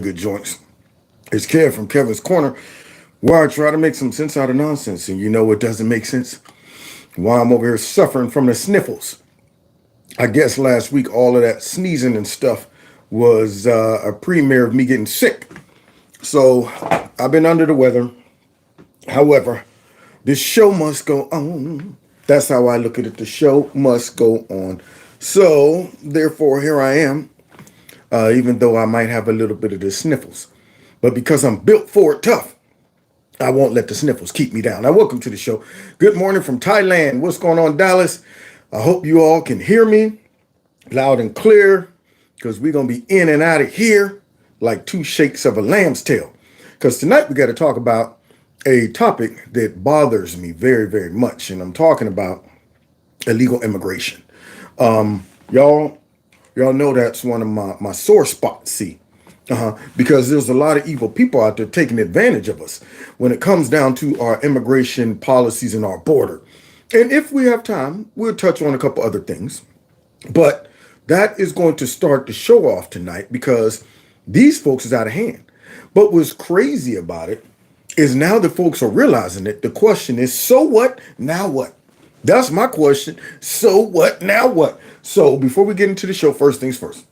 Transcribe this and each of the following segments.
good joints. It's Kev from Kevin's Corner, where I try to make some sense out of nonsense. And you know what doesn't make sense? Why I'm over here suffering from the sniffles. I guess last week all of that sneezing and stuff was a premiere of me getting sick. So I've been under the weather. However, this show must go on. That's how I look at it. The show must go on. So, therefore, here I am, even though I might have a little bit of the sniffles. But because I'm built for it tough, I won't let the sniffles keep me down. Now, welcome to the show. Good morning from Thailand. What's going on, Dallas? I hope you all can hear me loud and clear, because we're going to be in and out of here like two shakes of a lamb's tail. Because tonight we got to talk about a topic that bothers me very, very much. And I'm talking about illegal immigration. Y'all know that's one of my sore spots, see. Because there's a lot of evil people out there taking advantage of us when it comes down to our immigration policies and our border. And if we have time, we'll touch on a couple other things. But that is going to start the show off tonight because these folks is out of hand. But what's crazy about it is now that folks are realizing it, the question is, so what? Now what? That's my question. So what? Now what? So before we get into the show, first things first.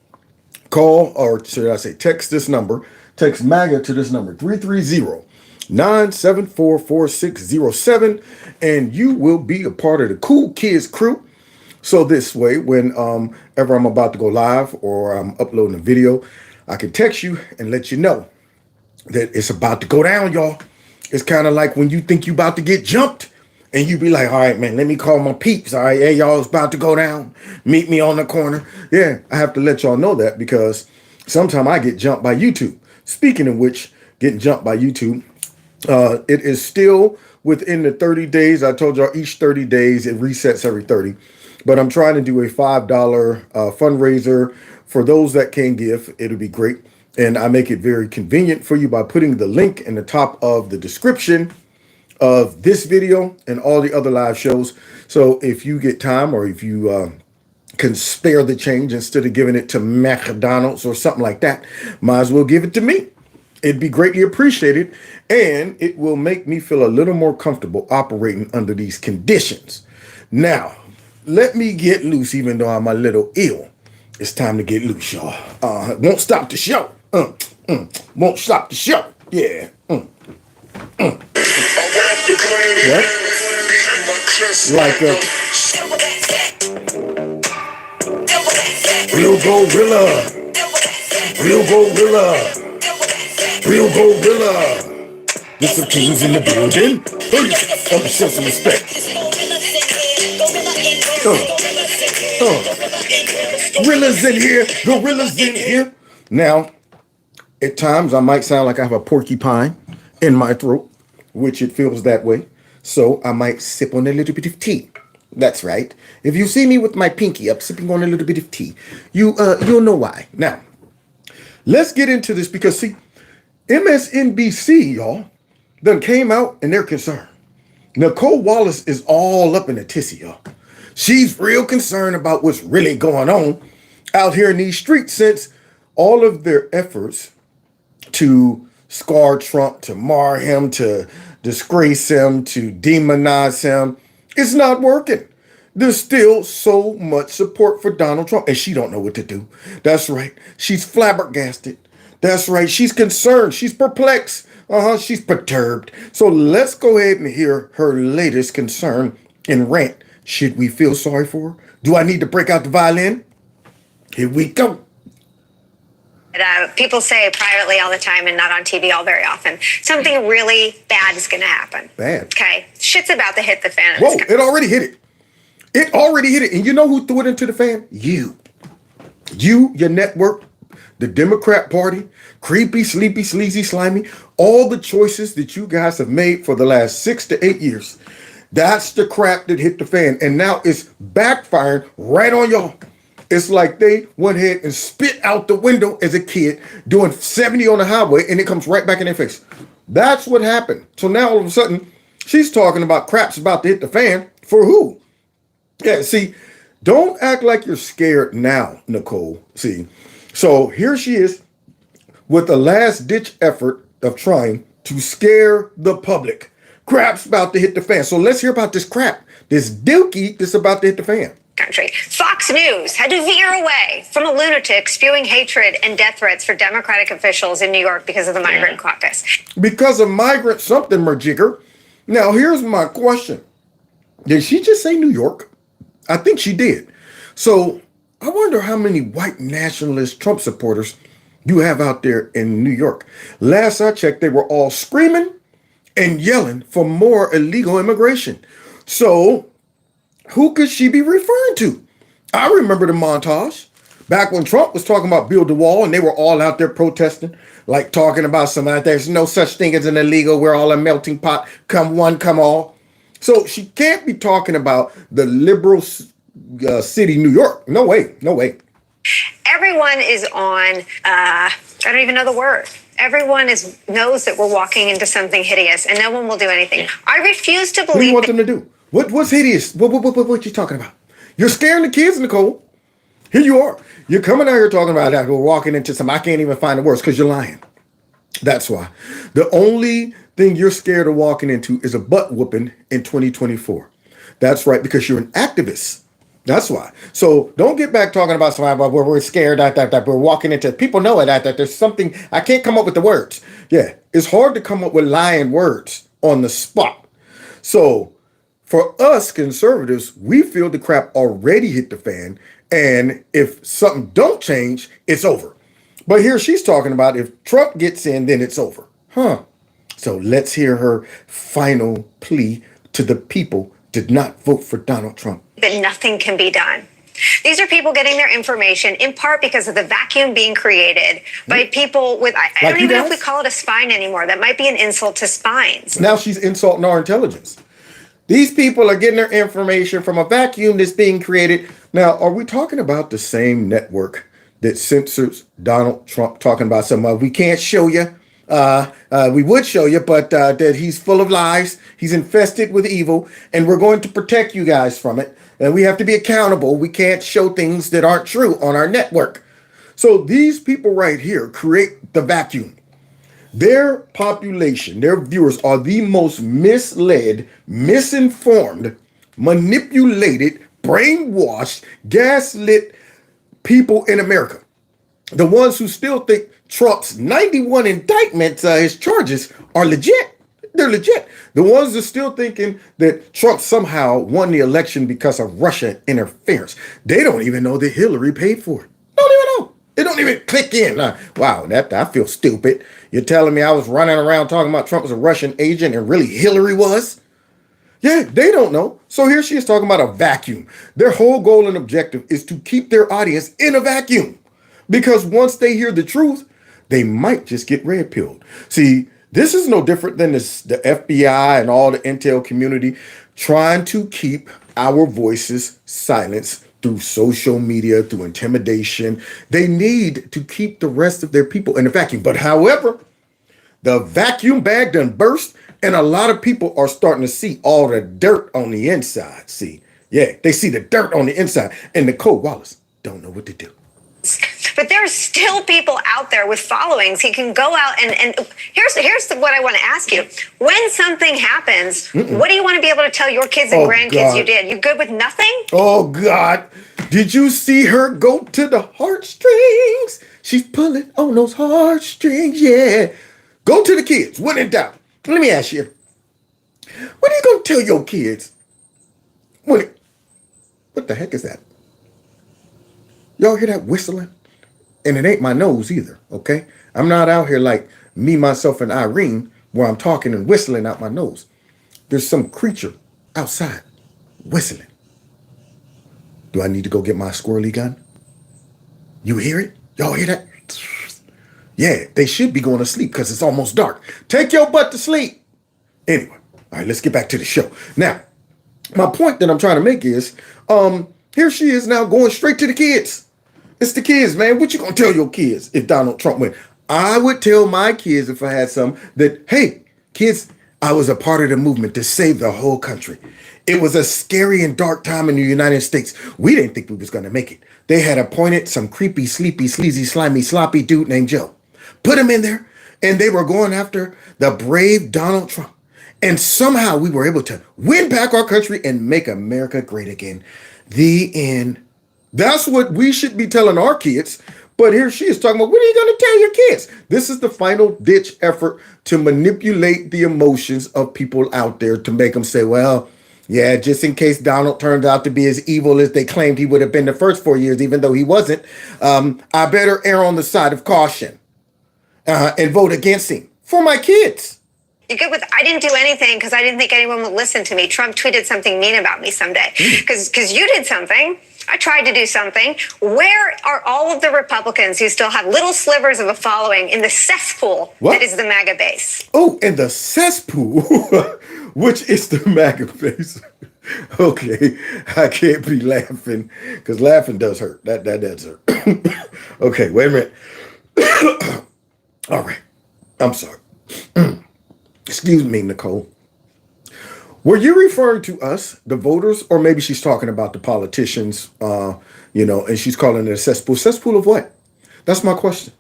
Call, or should I say text this number. Text MAGA to this number, 330-974-4607. And you will be a part of the Cool Kids crew. So this way, when ever I'm about to go live or I'm uploading a video, I can text you and let you know that it's about to go down, y'all. It's kind of like when you think you about to get jumped and you be like, all right, man, let me call my peeps. All right, hey, y'all, it's about to go down. Meet me on the corner. Yeah, I have to let y'all know that because sometimes I get jumped by YouTube. Speaking of which, getting jumped by YouTube, it is still within the 30 days. I told y'all each 30 days, it resets every 30. But I'm trying to do a $5 fundraiser for those that can give. It'll be great. And I make it very convenient for you by putting the link in the top of the description of this video and all the other live shows. So if you get time or if you can spare the change instead of giving it to McDonald's or something like that, might as well give it to me. It'd be greatly appreciated. And it will make me feel a little more comfortable operating under these conditions. Now, let me get loose, even though I'm a little ill. It's time to get loose, y'all. Won't stop the show. Won't stop the show. Yeah. What? Like a real gorilla. Real gorilla. Real gorilla. There's some kings in the building. Let me show some respect. Gorillas in here. Gorillas in here. Now, at times I might sound like I have a porcupine in my throat, which it feels that way. So I might sip on a little bit of tea. That's right. If you see me with my pinky up sipping on a little bit of tea, you'll know why. Now, let's get into this because see, MSNBC, y'all, done came out and they're concerned. Nicole Wallace is all up in the tissy, y'all. She's real concerned about what's really going on out here in these streets since all of their efforts to scar Trump, to mar him, to disgrace him, to demonize him, it's not working. There's still so much support for Donald Trump, and she don't know what to do. That's right. She's flabbergasted. That's right. She's concerned. She's perplexed. She's perturbed. So let's go ahead and hear her latest concern and rant. Should we feel sorry for her? Do I need to break out the violin? Here we go. People say privately all the time and not on TV all very often, something really bad is going to happen. Bad. Okay. Shit's about to hit the fan. Whoa, it already hit it. It already hit it. And you know who threw it into the fan? You, your network, the Democrat Party, creepy, sleepy, sleazy, slimy, all the choices that you guys have made for the last 6 to 8 years. That's the crap that hit the fan. And now it's backfiring right on y'all. It's like they went ahead and spit out the window as a kid doing 70 on the highway and it comes right back in their face. That's what happened. So now all of a sudden she's talking about crap's about to hit the fan for who? Yeah, see, don't act like you're scared now, Nicole. See, so here she is with a last-ditch effort of trying to scare the public. Crap's about to hit the fan. So let's hear about this crap, this dookie that's about to hit the fan. Country. Fox News had to veer away from a lunatic spewing hatred and death threats for Democratic officials in New York because of the migrant caucus. Because of migrant something, Merjigger. Now, here's my question. Did she just say New York? I think she did. So I wonder how many white nationalist Trump supporters you have out there in New York. Last I checked, they were all screaming and yelling for more illegal immigration. So who could she be referring to? I remember the montage back when Trump was talking about build the wall and they were all out there protesting, like talking about something like there's no such thing as an illegal, we're all a melting pot, come one, come all. So she can't be talking about the liberal city, New York. No way, no way. Everyone is on, I don't even know the word. Everyone knows that we're walking into something hideous and no one will do anything. I refuse to believe. What do you want them to do? What's hideous? What you talking about? You're scaring the kids, Nicole. Here you are. You're coming out here talking about that. We're walking into some, I can't even find the words because you're lying. That's why. The only thing you're scared of walking into is a butt whooping in 2024. That's right, because you're an activist. That's why. So don't get back talking about something about where we're scared that we're walking into. People know that there's something. I can't come up with the words. Yeah, it's hard to come up with lying words on the spot. So for us conservatives, we feel the crap already hit the fan. And if something don't change, it's over. But here she's talking about if Trump gets in, then it's over. So let's hear her final plea to the people to not vote for Donald Trump. That nothing can be done. These are people getting their information in part because of the vacuum being created by people with, I don't even know if we call it a spine anymore. That might be an insult to spines. Now she's insulting our intelligence. These people are getting their information from a vacuum that's being created. Now, are we talking about the same network that censors Donald Trump talking about something we can't show you? We would show you, but that he's full of lies. He's infested with evil, and we're going to protect you guys from it. And we have to be accountable. We can't show things that aren't true on our network. So these people right here create the vacuum. Their population, their viewers are the most misled, misinformed, manipulated, brainwashed, gaslit people in America. The ones who still think Trump's 91 indictments, his charges are legit. They're legit. The ones that are still thinking that Trump somehow won the election because of Russia interference. They don't even know that Hillary paid for it. Don't even know. They don't even click in. Wow, I feel stupid. You're telling me I was running around talking about Trump was a Russian agent and really Hillary was? Yeah, they don't know. So here she is talking about a vacuum. Their whole goal and objective is to keep their audience in a vacuum. Because once they hear the truth, they might just get red pilled. See, this is no different than the FBI and all the intel community trying to keep our voices silenced through social media, through intimidation. They need to keep the rest of their people in a vacuum. But however, the vacuum bag done burst, and a lot of people are starting to see all the dirt on the inside. See, yeah, they see the dirt on the inside. And Nicole Wallace don't know what to do. But there are still people out there with followings. He can go out and here's what I want to ask you. When something happens, what do you want to be able to tell your kids and grandkids you did? You good with nothing? Oh, God. Did you see her go to the heartstrings? She's pulling on those heartstrings, yeah. Go to the kids, when in doubt. Let me ask you, what are you going to tell your kids? What the heck is that? Y'all hear that whistling? And it ain't my nose either, okay? I'm not out here like me, myself, and Irene where I'm talking and whistling out my nose. There's some creature outside whistling. Do I need to go get my squirrely gun? You hear it? Y'all hear that? Yeah, they should be going to sleep because it's almost dark. Take your butt to sleep. Anyway, all right, let's get back to the show. Now, my point that I'm trying to make is, here she is now going straight to the kids. It's the kids, man. What you gonna tell your kids if Donald Trump win? I would tell my kids if I had some that, hey, kids, I was a part of the movement to save the whole country. It was a scary and dark time in the United States. We didn't think we was gonna make it. They had appointed some creepy, sleepy, sleazy, slimy, sloppy dude named Joe. put him in there, and they were going after the brave Donald Trump. And somehow we were able to win back our country and make America great again. The end. That's what we should be telling our kids. But here she is talking about, what are you going to tell your kids? This is the final ditch effort to manipulate the emotions of people out there to make them say, well, yeah, just in case Donald turns out to be as evil as they claimed he would have been the first 4 years, even though he wasn't, I better err on the side of caution and vote against him for my kids. You good with, I didn't do anything because I didn't think anyone would listen to me. Trump tweeted something mean about me someday. Because you did something. I tried to do something. Where are all of the Republicans who still have little slivers of a following in the cesspool that is the MAGA base? Oh, in the cesspool, which is the MAGA base. Okay, I can't be laughing because laughing does hurt. That does hurt. Okay, wait a minute. All right, I'm sorry. Excuse me, Nicole. Were you referring to us, the voters, or maybe she's talking about the politicians, and she's calling it a cesspool? Cesspool of what? That's my question.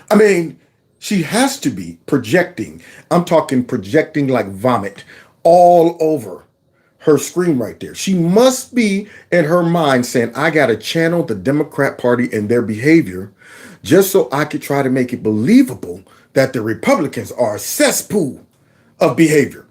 I mean, she has to be projecting. I'm talking projecting like vomit all over her screen right there. She must be in her mind saying, I got to channel the Democrat Party and their behavior just so I could try to make it believable that the Republicans are a cesspool of behavior.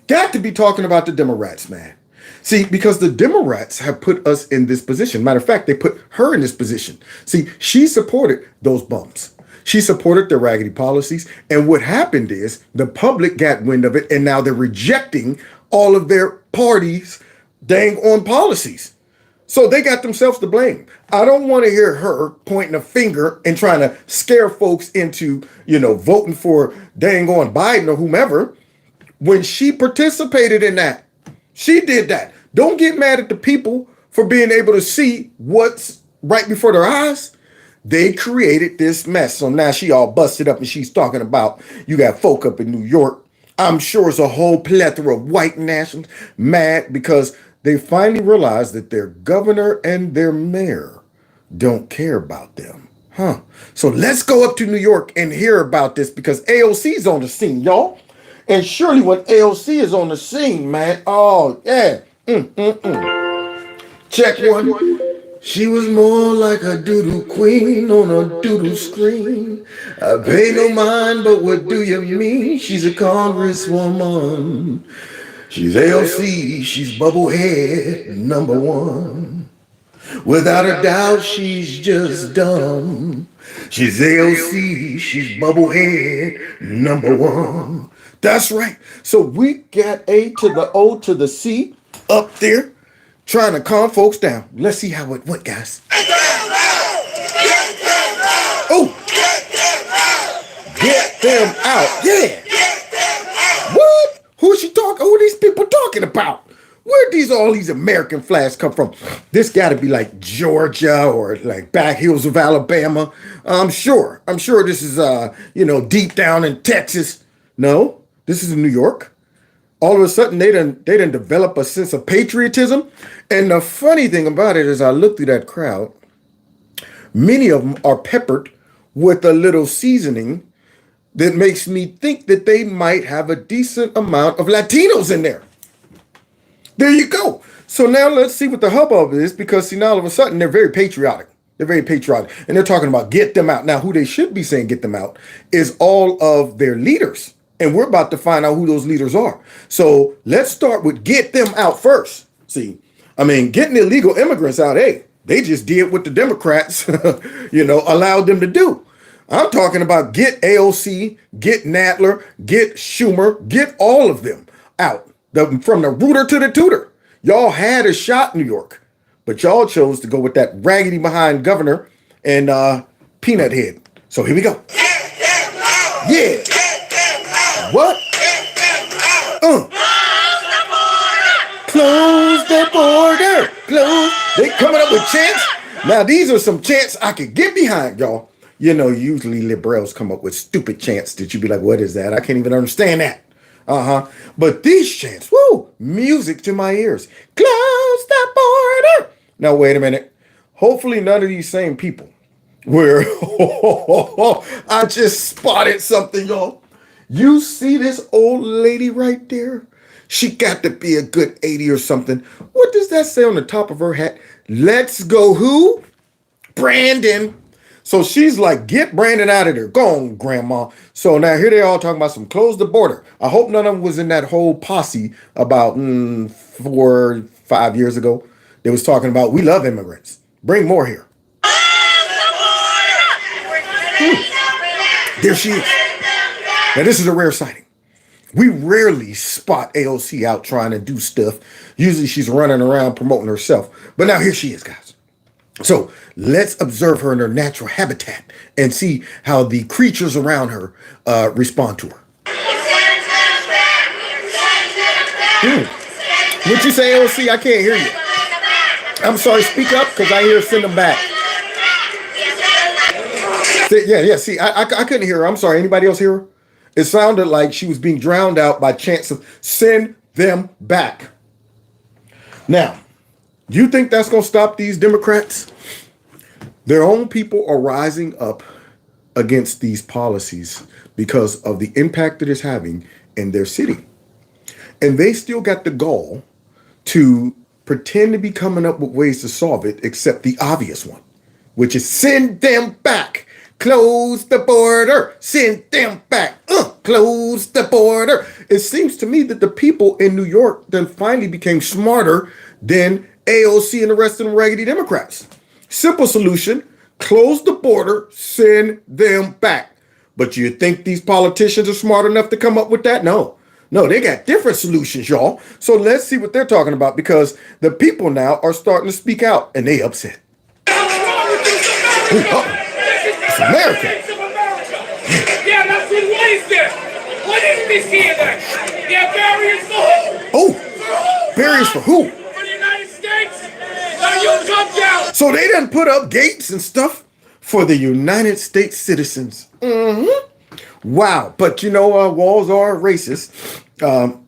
Got to be talking about the Democrats, man. See, because the Democrats have put us in this position. Matter of fact, they put her in this position. See, she supported those bums. She supported their raggedy policies. And what happened is the public got wind of it, and now they're rejecting all of their parties' dang on policies. So they got themselves to blame. I don't want to hear her pointing a finger and trying to scare folks into, voting for dang on Biden or whomever. When she participated in that, she did that. Don't get mad at the people for being able to see what's right before their eyes. They created this mess. So now she all busted up and she's talking about, you got folk up in New York. I'm sure it's a whole plethora of white nationals mad because they finally realized that their governor and their mayor don't care about them. So let's go up to New York and hear about this because AOC's on the scene, y'all. And surely when AOC is on the scene, man, oh, yeah. Check one. She was more like a doodoo queen on a doodoo screen. I pay no mind, but what do you mean? She's a congresswoman. She's AOC, she's bubblehead number one. Without a doubt, she's just dumb. She's AOC, she's bubblehead number one. That's right. So we got A to the O to the C up there trying to calm folks down. Let's see how it went, guys. Oh, get them out. Yeah. What? Who's she talking? Who are these people talking about? Where all these American flags come from? This got to be like Georgia or like back hills of Alabama. I'm sure this is deep down in Texas. No. This is in New York. All of a sudden, they done develop a sense of patriotism. And the funny thing about it is I look through that crowd, many of them are peppered with a little seasoning that makes me think that they might have a decent amount of Latinos in there. There you go. So now let's see what the hubbub is because, now all of a sudden, they're very patriotic. They're very patriotic. And they're talking about get them out. Now, who they should be saying get them out is all of their leaders. And we're about to find out who those leaders are. So let's start with get them out first. See, getting illegal immigrants out, hey, they just did what the Democrats, allowed them to do. I'm talking about get AOC, get Nadler, get Schumer, get all of them out. From the rooter to the tutor. Y'all had a shot, New York, but y'all chose to go with that raggedy behind governor and peanut head. So here we go. Yeah. What? Close the border. Close. They coming up with chants. Now, these are some chants I could get behind, y'all. Usually liberals come up with stupid chants that you'd be like, what is that? I can't even understand that. But these chants, woo, music to my ears. Close the border. Now, wait a minute. Hopefully none of these same people where I just spotted something, y'all. You see this old lady right there? She got to be a good 80 or something. What does that say on the top of her hat? Let's go who? Brandon. So she's like, get Brandon out of there. Go on, grandma. So now here they all talking about some close the border. I hope none of them was in that whole posse about 4, 5 years ago. They was talking about, we love immigrants. Bring more here. There she is. Now this is a rare sighting. We rarely spot AOC out trying to do stuff. Usually she's running around promoting herself. But now here she is, guys. So let's observe her in her natural habitat and see how the creatures around her respond to her. What you say, AOC? I can't hear you. I'm sorry, speak up because I hear send them back. Yeah, see, I couldn't hear her. I'm sorry. Anybody else hear her? It sounded like she was being drowned out by chants of send them back. Now, you think that's going to stop these Democrats? Their own people are rising up against these policies because of the impact it is having in their city. And they still got the gall to pretend to be coming up with ways to solve it, except the obvious one, which is send them back. Close the border. Send them back. Close the border. It seems to me that the people in New York then finally became smarter than AOC and the rest of the raggedy Democrats. Simple solution. Close the border. Send them back. But you think these politicians are smart enough to come up with that? No, they got different solutions, y'all. So let's see what they're talking about, because the people now are starting to speak out and they upset. It's America. Yeah, that's what is this? What is this here then? Yeah, barriers for who? Oh, barriers for who? For the United States? Now you come down. So they done put up gates and stuff for the United States citizens. Wow. But you know, walls are racist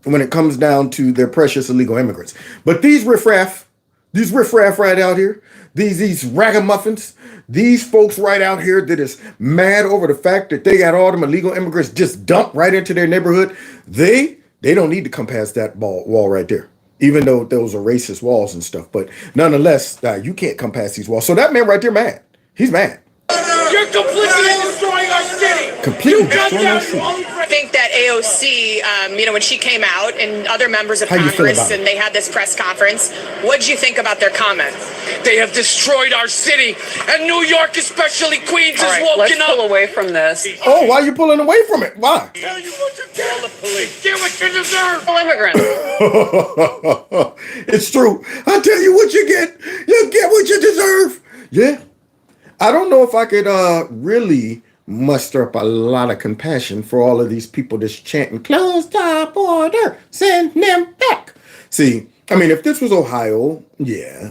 when it comes down to their precious illegal immigrants. But these riffraff right out here, these ragamuffins, these folks right out here that is mad over the fact that they got all them illegal immigrants just dumped right into their neighborhood, they don't need to come past that wall right there, even though those are racist walls and stuff. But nonetheless, you can't come past these walls. So that man right there mad. He's mad. You're completely destroying our city. Completely destroying our city. I think that AOC, when she came out and other members of How you feel Congress about it? and they had this press conference, what did you think about their comments? They have destroyed our city, and New York, especially Queens, All is right, woken let's up. pull away from this. Oh, why are you pulling away from it? Why? Tell you what you get. The police. Get what you deserve. All immigrants. It's true. I tell you what you get. You get what you deserve. Yeah. I don't know if I could really muster up a lot of compassion for all of these people that's chanting, close the border, send them back. See, I mean, if this was Ohio, yeah.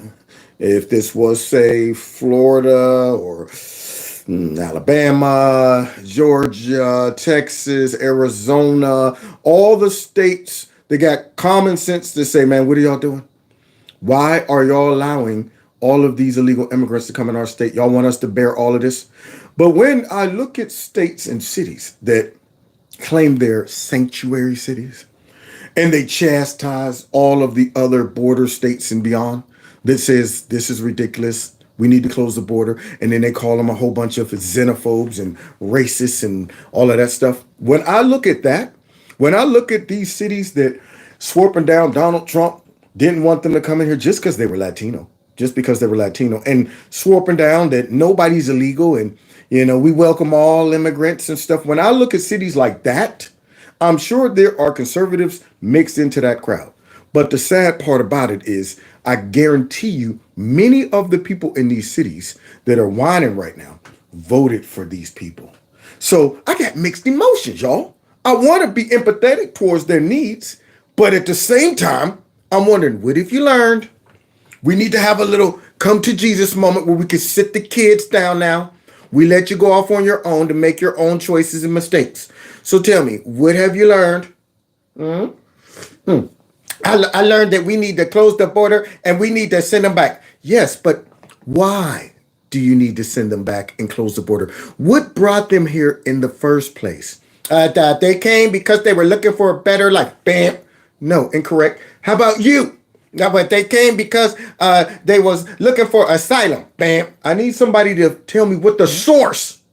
If this was, say, Florida or Alabama, Georgia, Texas, Arizona, all the states, they got common sense to say, man, what are y'all doing? Why are y'all allowing all of these illegal immigrants to come in our state? Y'all want us to bear all of this? But when I look at states and cities that claim they're sanctuary cities, and they chastise all of the other border states and beyond, that says this is ridiculous, we need to close the border, and then they call them a whole bunch of xenophobes and racists and all of that stuff. When I look at that, when I look at these cities that swarping down Donald Trump didn't want them to come in here just because they were Latino, and swarping down that nobody's illegal, and we welcome all immigrants and stuff. When I look at cities like that, I'm sure there are conservatives mixed into that crowd. But the sad part about it is, I guarantee you, many of the people in these cities that are whining right now voted for these people. So I got mixed emotions, y'all. I want to be empathetic towards their needs, but at the same time, I'm wondering, what if you learned? We need to have a little come to Jesus moment where we can sit the kids down now. We let you go off on your own to make your own choices and mistakes. So tell me, what have you learned? I learned that we need to close the border and we need to send them back. Yes, but why? do you need to send them back and close the border? What brought them here in the first place? They came because they were looking for a better life. Bam. No, incorrect. How about you? No, but they came because they was looking for asylum. Bam. I need somebody to tell me what the source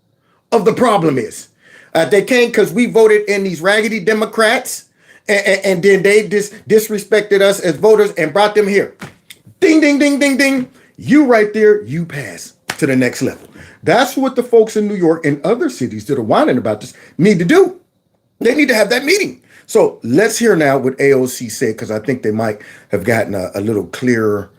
of the problem is. They came because we voted in these raggedy Democrats, and then they disrespected us as voters and brought them here. Ding, ding, ding, ding, ding. You right there, you pass to the next level. That's what the folks in New York and other cities that are whining about this need to do. They need to have that meeting. So let's hear now what AOC said, because I think they might have gotten a little clearer,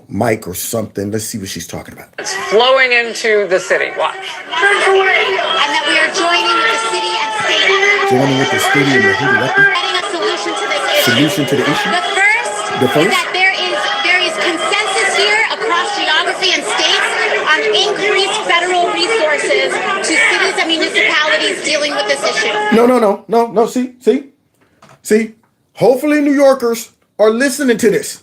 mic or something. Let's see what she's talking about. It's flowing into the city. Watch. And that we are joining with the city and state. Joining with the city and the Getting a solution to this issue. Solution to the issue? The first is that there is consensus here across geography and states on increased federal resources to cities and municipalities dealing with this issue. No. See. Hopefully New Yorkers are listening to this.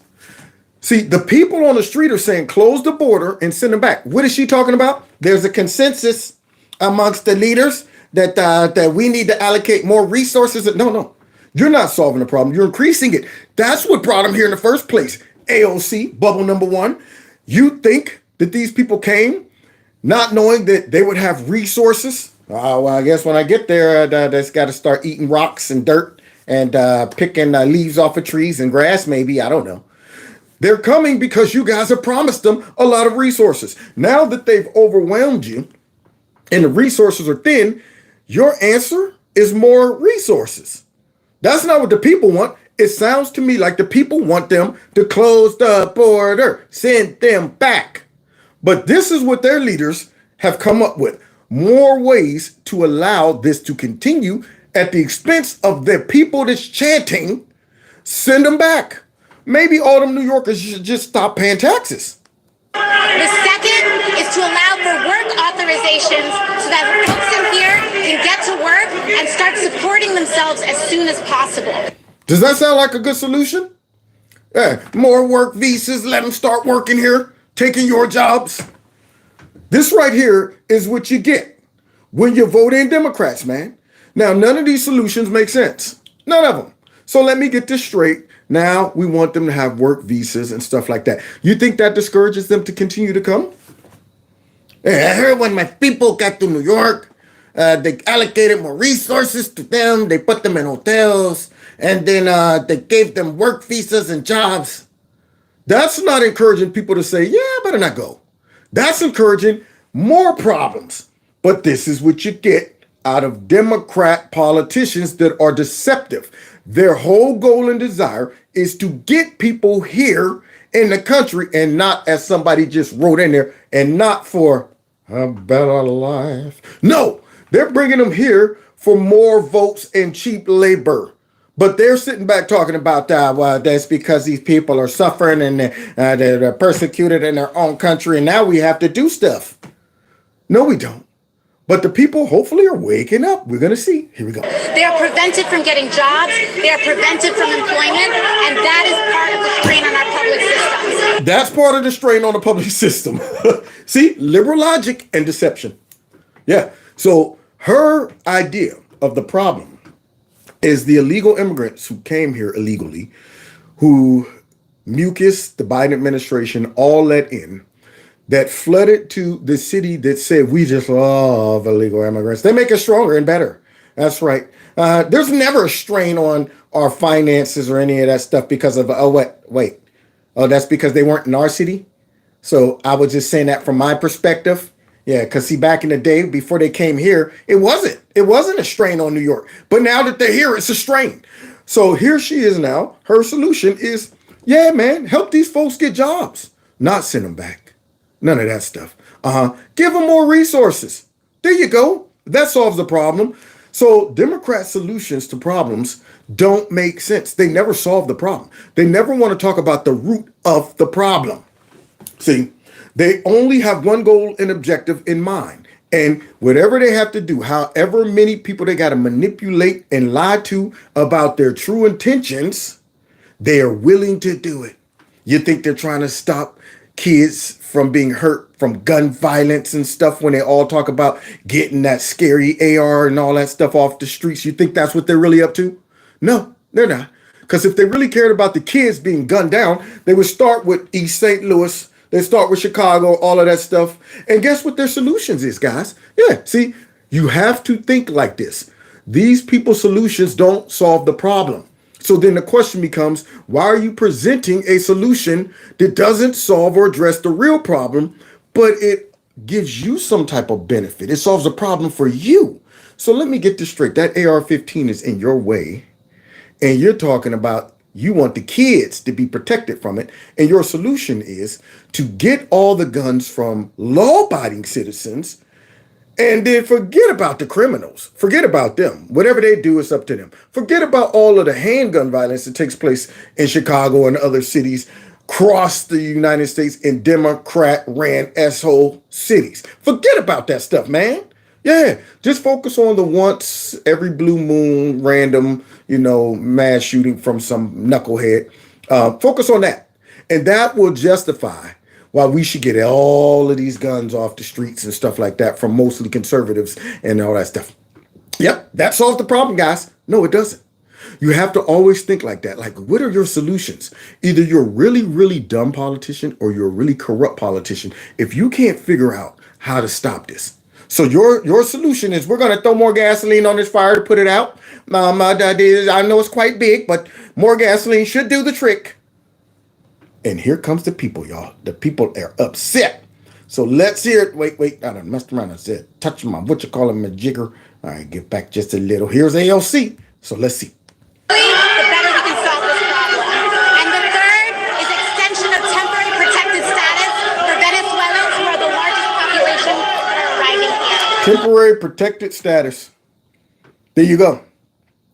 See, the people on the street are saying close the border and send them back. What is she talking about? There's a consensus amongst the leaders that we need to allocate more resources. No. You're not solving the problem. You're increasing it. That's what brought them here in the first place. AOC, bubble number one. You think that these people came not knowing that they would have resources? Well, I guess when I get there, that's got to start eating rocks and dirt and picking leaves off of trees and grass, maybe. I don't know. They're coming because you guys have promised them a lot of resources. Now that they've overwhelmed you and the resources are thin, your answer is more resources. That's not what the people want. It sounds to me like the people want them to close the border, send them back. But this is what their leaders have come up with. More ways to allow this to continue at the expense of the people that's chanting, send them back. Maybe all them New Yorkers should just stop paying taxes. The second is to allow for work authorizations so that folks in here can get to work and start supporting themselves as soon as possible. Does that sound like a good solution? Yeah, more work visas, let them start working here, taking your jobs. This right here is what you get when you vote in Democrats, man. Now, none of these solutions make sense. None of them. So let me get this straight. Now we want them to have work visas and stuff like that. You think that discourages them to continue to come? Yeah, I heard when my people got to New York, they allocated more resources to them. They put them in hotels, and then they gave them work visas and jobs. That's not encouraging people to say, yeah, I better not go. That's encouraging more problems. But this is what you get out of Democrat politicians that are deceptive. Their whole goal and desire is to get people here in the country, and not, as somebody just wrote in there, and not for a better life. No, they're bringing them here for more votes and cheap labor. But they're sitting back talking about that's because these people are suffering and they're persecuted in their own country, and now we have to do stuff. No, we don't. But the people hopefully are waking up. We're going to see. Here we go. They are prevented from getting jobs. They are prevented from employment. And that is part of the strain on our public systems. That's part of the strain on the public system. See, liberal logic and deception. Yeah. So her idea of the problem is the illegal immigrants who came here illegally, who mucus, the Biden administration, all let in, that flooded to the city that said, we just love illegal immigrants. They make us stronger and better. That's right. There's never a strain on our finances or any of that stuff because of, that's because they weren't in our city. So I was just saying that from my perspective. Yeah, because see, back in the day, before they came here, it wasn't a strain on New York. But now that they're here, it's a strain. So here she is now. Her solution is, yeah, man, help these folks get jobs, not send them back. None of that stuff. Give them more resources. There you go. That solves the problem. So Democrat solutions to problems don't make sense. They never solve the problem. They never want to talk about the root of the problem. See, they only have one goal and objective in mind. And whatever they have to do, however many people they got to manipulate and lie to about their true intentions, they are willing to do it. You think they're trying to stop kids from being hurt from gun violence and stuff when they all talk about getting that scary AR and all that stuff off the streets. You think that's what they're really up to? No, they're not. Because if they really cared about the kids being gunned down, they would start with East St. Louis. They start with Chicago, all of that stuff. And guess what their solutions is, guys? Yeah, see, you have to think like this. These people's solutions don't solve the problem. So then the question becomes, why are you presenting a solution that doesn't solve or address the real problem, but it gives you some type of benefit? It solves a problem for you. So let me get this straight. That AR-15 is in your way, and you're talking about you want the kids to be protected from it, and your solution is to get all the guns from law-abiding citizens and then forget about the criminals. Forget about them. Whatever they do, it's up to them. Forget about all of the handgun violence that takes place in Chicago and other cities across the United States in Democrat-ran asshole cities. Forget about that stuff, man. Yeah, just focus on the once every blue moon random, mass shooting from some knucklehead. Focus on that. And that will justify why we should get all of these guns off the streets and stuff like that from mostly conservatives and all that stuff. Yep, that solves the problem, guys. No, it doesn't. You have to always think like that. Like, what are your solutions? Either you're a really, really dumb politician or you're a really corrupt politician if you can't figure out how to stop this. So your solution is we're going to throw more gasoline on this fire to put it out. I know it's quite big, but more gasoline should do the trick. And here comes the people, y'all. The people are upset. So let's hear it. Wait. I done messed around. I said, touch my, my jigger. All right, get back just a little. Here's AOC. So let's see. The better we can solve this problem. And the third is extension of temporary protected status for Venezuelans who are the largest population arriving here. Temporary protected status. There you go.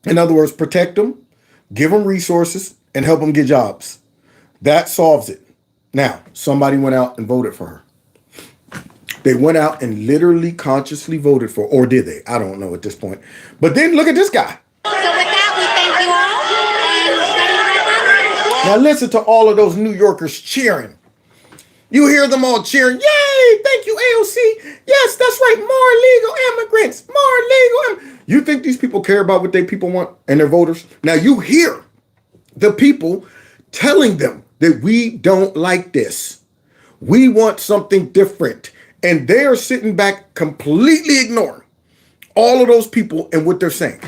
In other words, protect them, give them resources, and help them get jobs. That solves it. Now, somebody went out and voted for her. They went out and literally consciously voted for her, or did they? I don't know at this point. But then look at this guy. So with that, we thank you all. Now listen to all of those New Yorkers cheering. You hear them all cheering, yay, thank you, AOC. Yes, that's right, more illegal immigrants, more illegal. You think these people care about what they people want and their voters? Now you hear the people telling them that we don't like this. We want something different. And they are sitting back completely ignoring all of those people and what they're saying.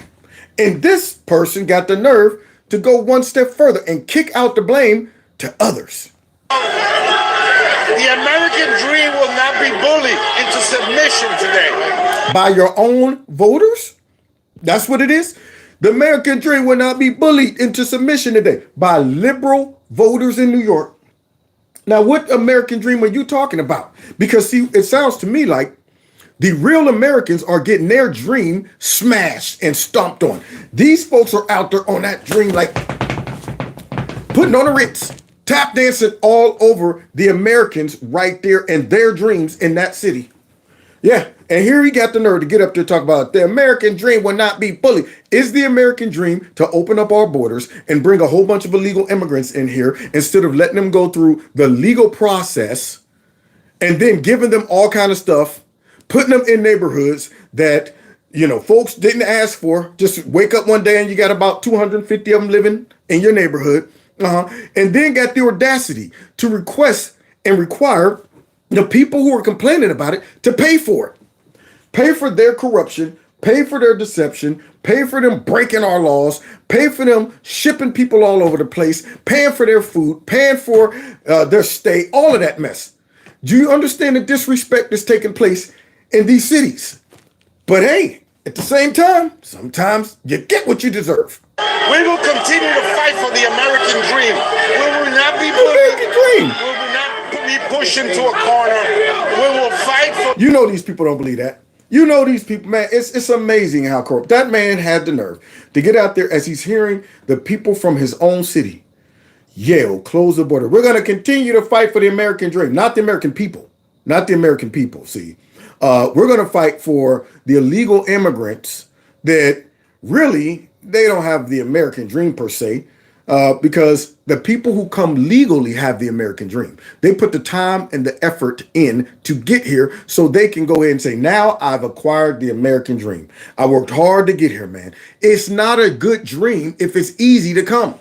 And this person got the nerve to go one step further and kick out the blame to others. The American dream will not be bullied into submission today. By your own voters? That's what it is? The American dream will not be bullied into submission today by liberal voters in New York. Now, what American dream are you talking about? Because, see, it sounds to me like the real Americans are getting their dream smashed and stomped on. These folks are out there on that dream like putting on the Ritz, tap dancing all over the Americans right there and their dreams in that city. Yeah, and here he got the nerve to get up there and talk about the American dream will not be bullied. Is the American dream to open up our borders and bring a whole bunch of illegal immigrants in here instead of letting them go through the legal process and then giving them all kind of stuff, putting them in neighborhoods that, folks didn't ask for? Just wake up one day and you got about 250 of them living in your neighborhood. And then got the audacity to request and require the people who are complaining about it to pay for it. Pay for their corruption, pay for their deception, pay for them breaking our laws, pay for them shipping people all over the place, paying for their food, paying for their stay, all of that mess. Do you understand the disrespect that's taking place in these cities? But hey, at the same time, sometimes you get what you deserve. We will continue to fight for the American dream. We will not be bullied. We will not be pushed into a corner. We will fight for... You know these people don't believe that. You know these people, man. It's amazing how corrupt. That man had the nerve to get out there as he's hearing the people from his own city yell, close the border. We're going to continue to fight for the American dream, not the American people. Not the American people, see. We're going to fight for the illegal immigrants that really, they don't have the American dream per se. because the people who come legally have the American dream. They put the time and the effort in to get here so they can go ahead and say, now I've acquired the American dream. I worked hard to get here, man. It's not a good dream if it's easy to come.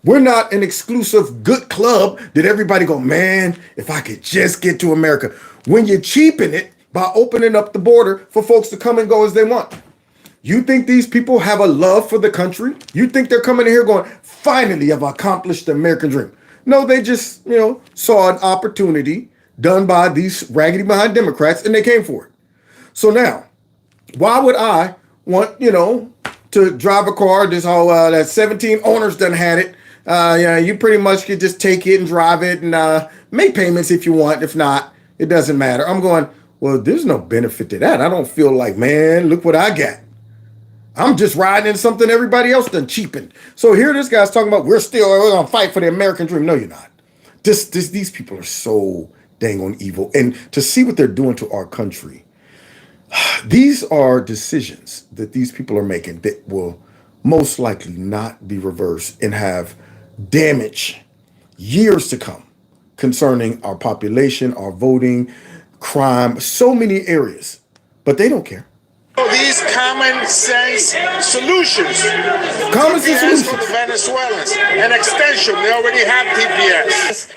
We're not an exclusive good club that everybody go, man, if I could just get to America. When you cheapen it by opening up the border for folks to come and go as they want. You think these people have a love for the country? You think they're coming in here going, finally, I've accomplished the American dream? No, they just, saw an opportunity done by these raggedy behind Democrats and they came for it. So now, why would I want, to drive a car, this whole, that 17 owners done had it. You pretty much could just take it and drive it and make payments if you want. If not, it doesn't matter. I'm going, well, there's no benefit to that. I don't feel like, man, look what I got. I'm just riding in something everybody else done cheapened. So here this guy's talking about we're going to fight for the American dream. No, you're not. These people are so dang on evil. And to see what they're doing to our country, these are decisions that these people are making that will most likely not be reversed and have damage years to come concerning our population, our voting, crime, so many areas. But they don't care. These common sense solutions. Common sense solutions for the Venezuelans. An extension. They already have TPS.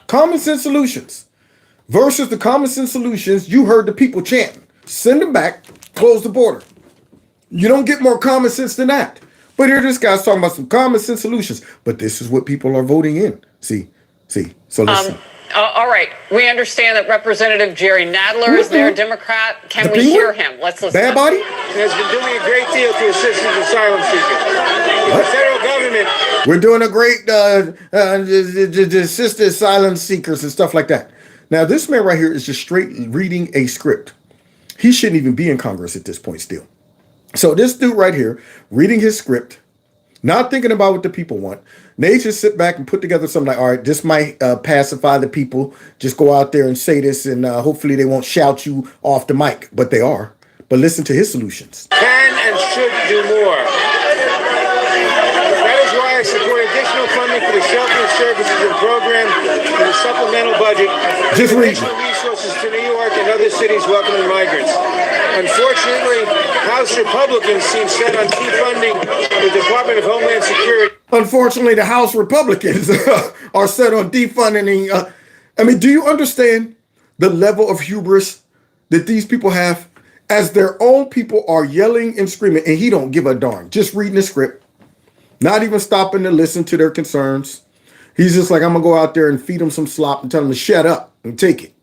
Common sense solutions versus the common sense solutions you heard the people chanting. Send them back. Close the border. You don't get more common sense than that. But here this guy's talking about some common sense solutions. But this is what people are voting in. See. So listen. All right. We understand that Representative Jerry Nadler is there, Democrat. Can we hear him? Let's listen. Bad body? Has been doing a great deal to assist these asylum seekers. The federal government. We're doing a great assist asylum seekers and stuff like that. Now, this man right here is just straight reading a script. He shouldn't even be in Congress at this point still. So this dude right here, reading his script, not thinking about what the people want. They just sit back and put together something like, all right, this might pacify the people. Just go out there and say this, and hopefully they won't shout you off the mic. But they are. But listen to his solutions. Can and should do more. That is why I support additional funding for the shelter services and program in the supplemental budget. Just read. Additional resources to New York and other cities welcoming migrants. Unfortunately, House Republicans seem set on defunding the Department of Homeland Security. Unfortunately, the House Republicans are set on defunding. Do you understand the level of hubris that these people have? As their own people are yelling and screaming, and he don't give a darn. Just reading the script, not even stopping to listen to their concerns. He's just like, I'm going to go out there and feed them some slop and tell them to shut up and take it.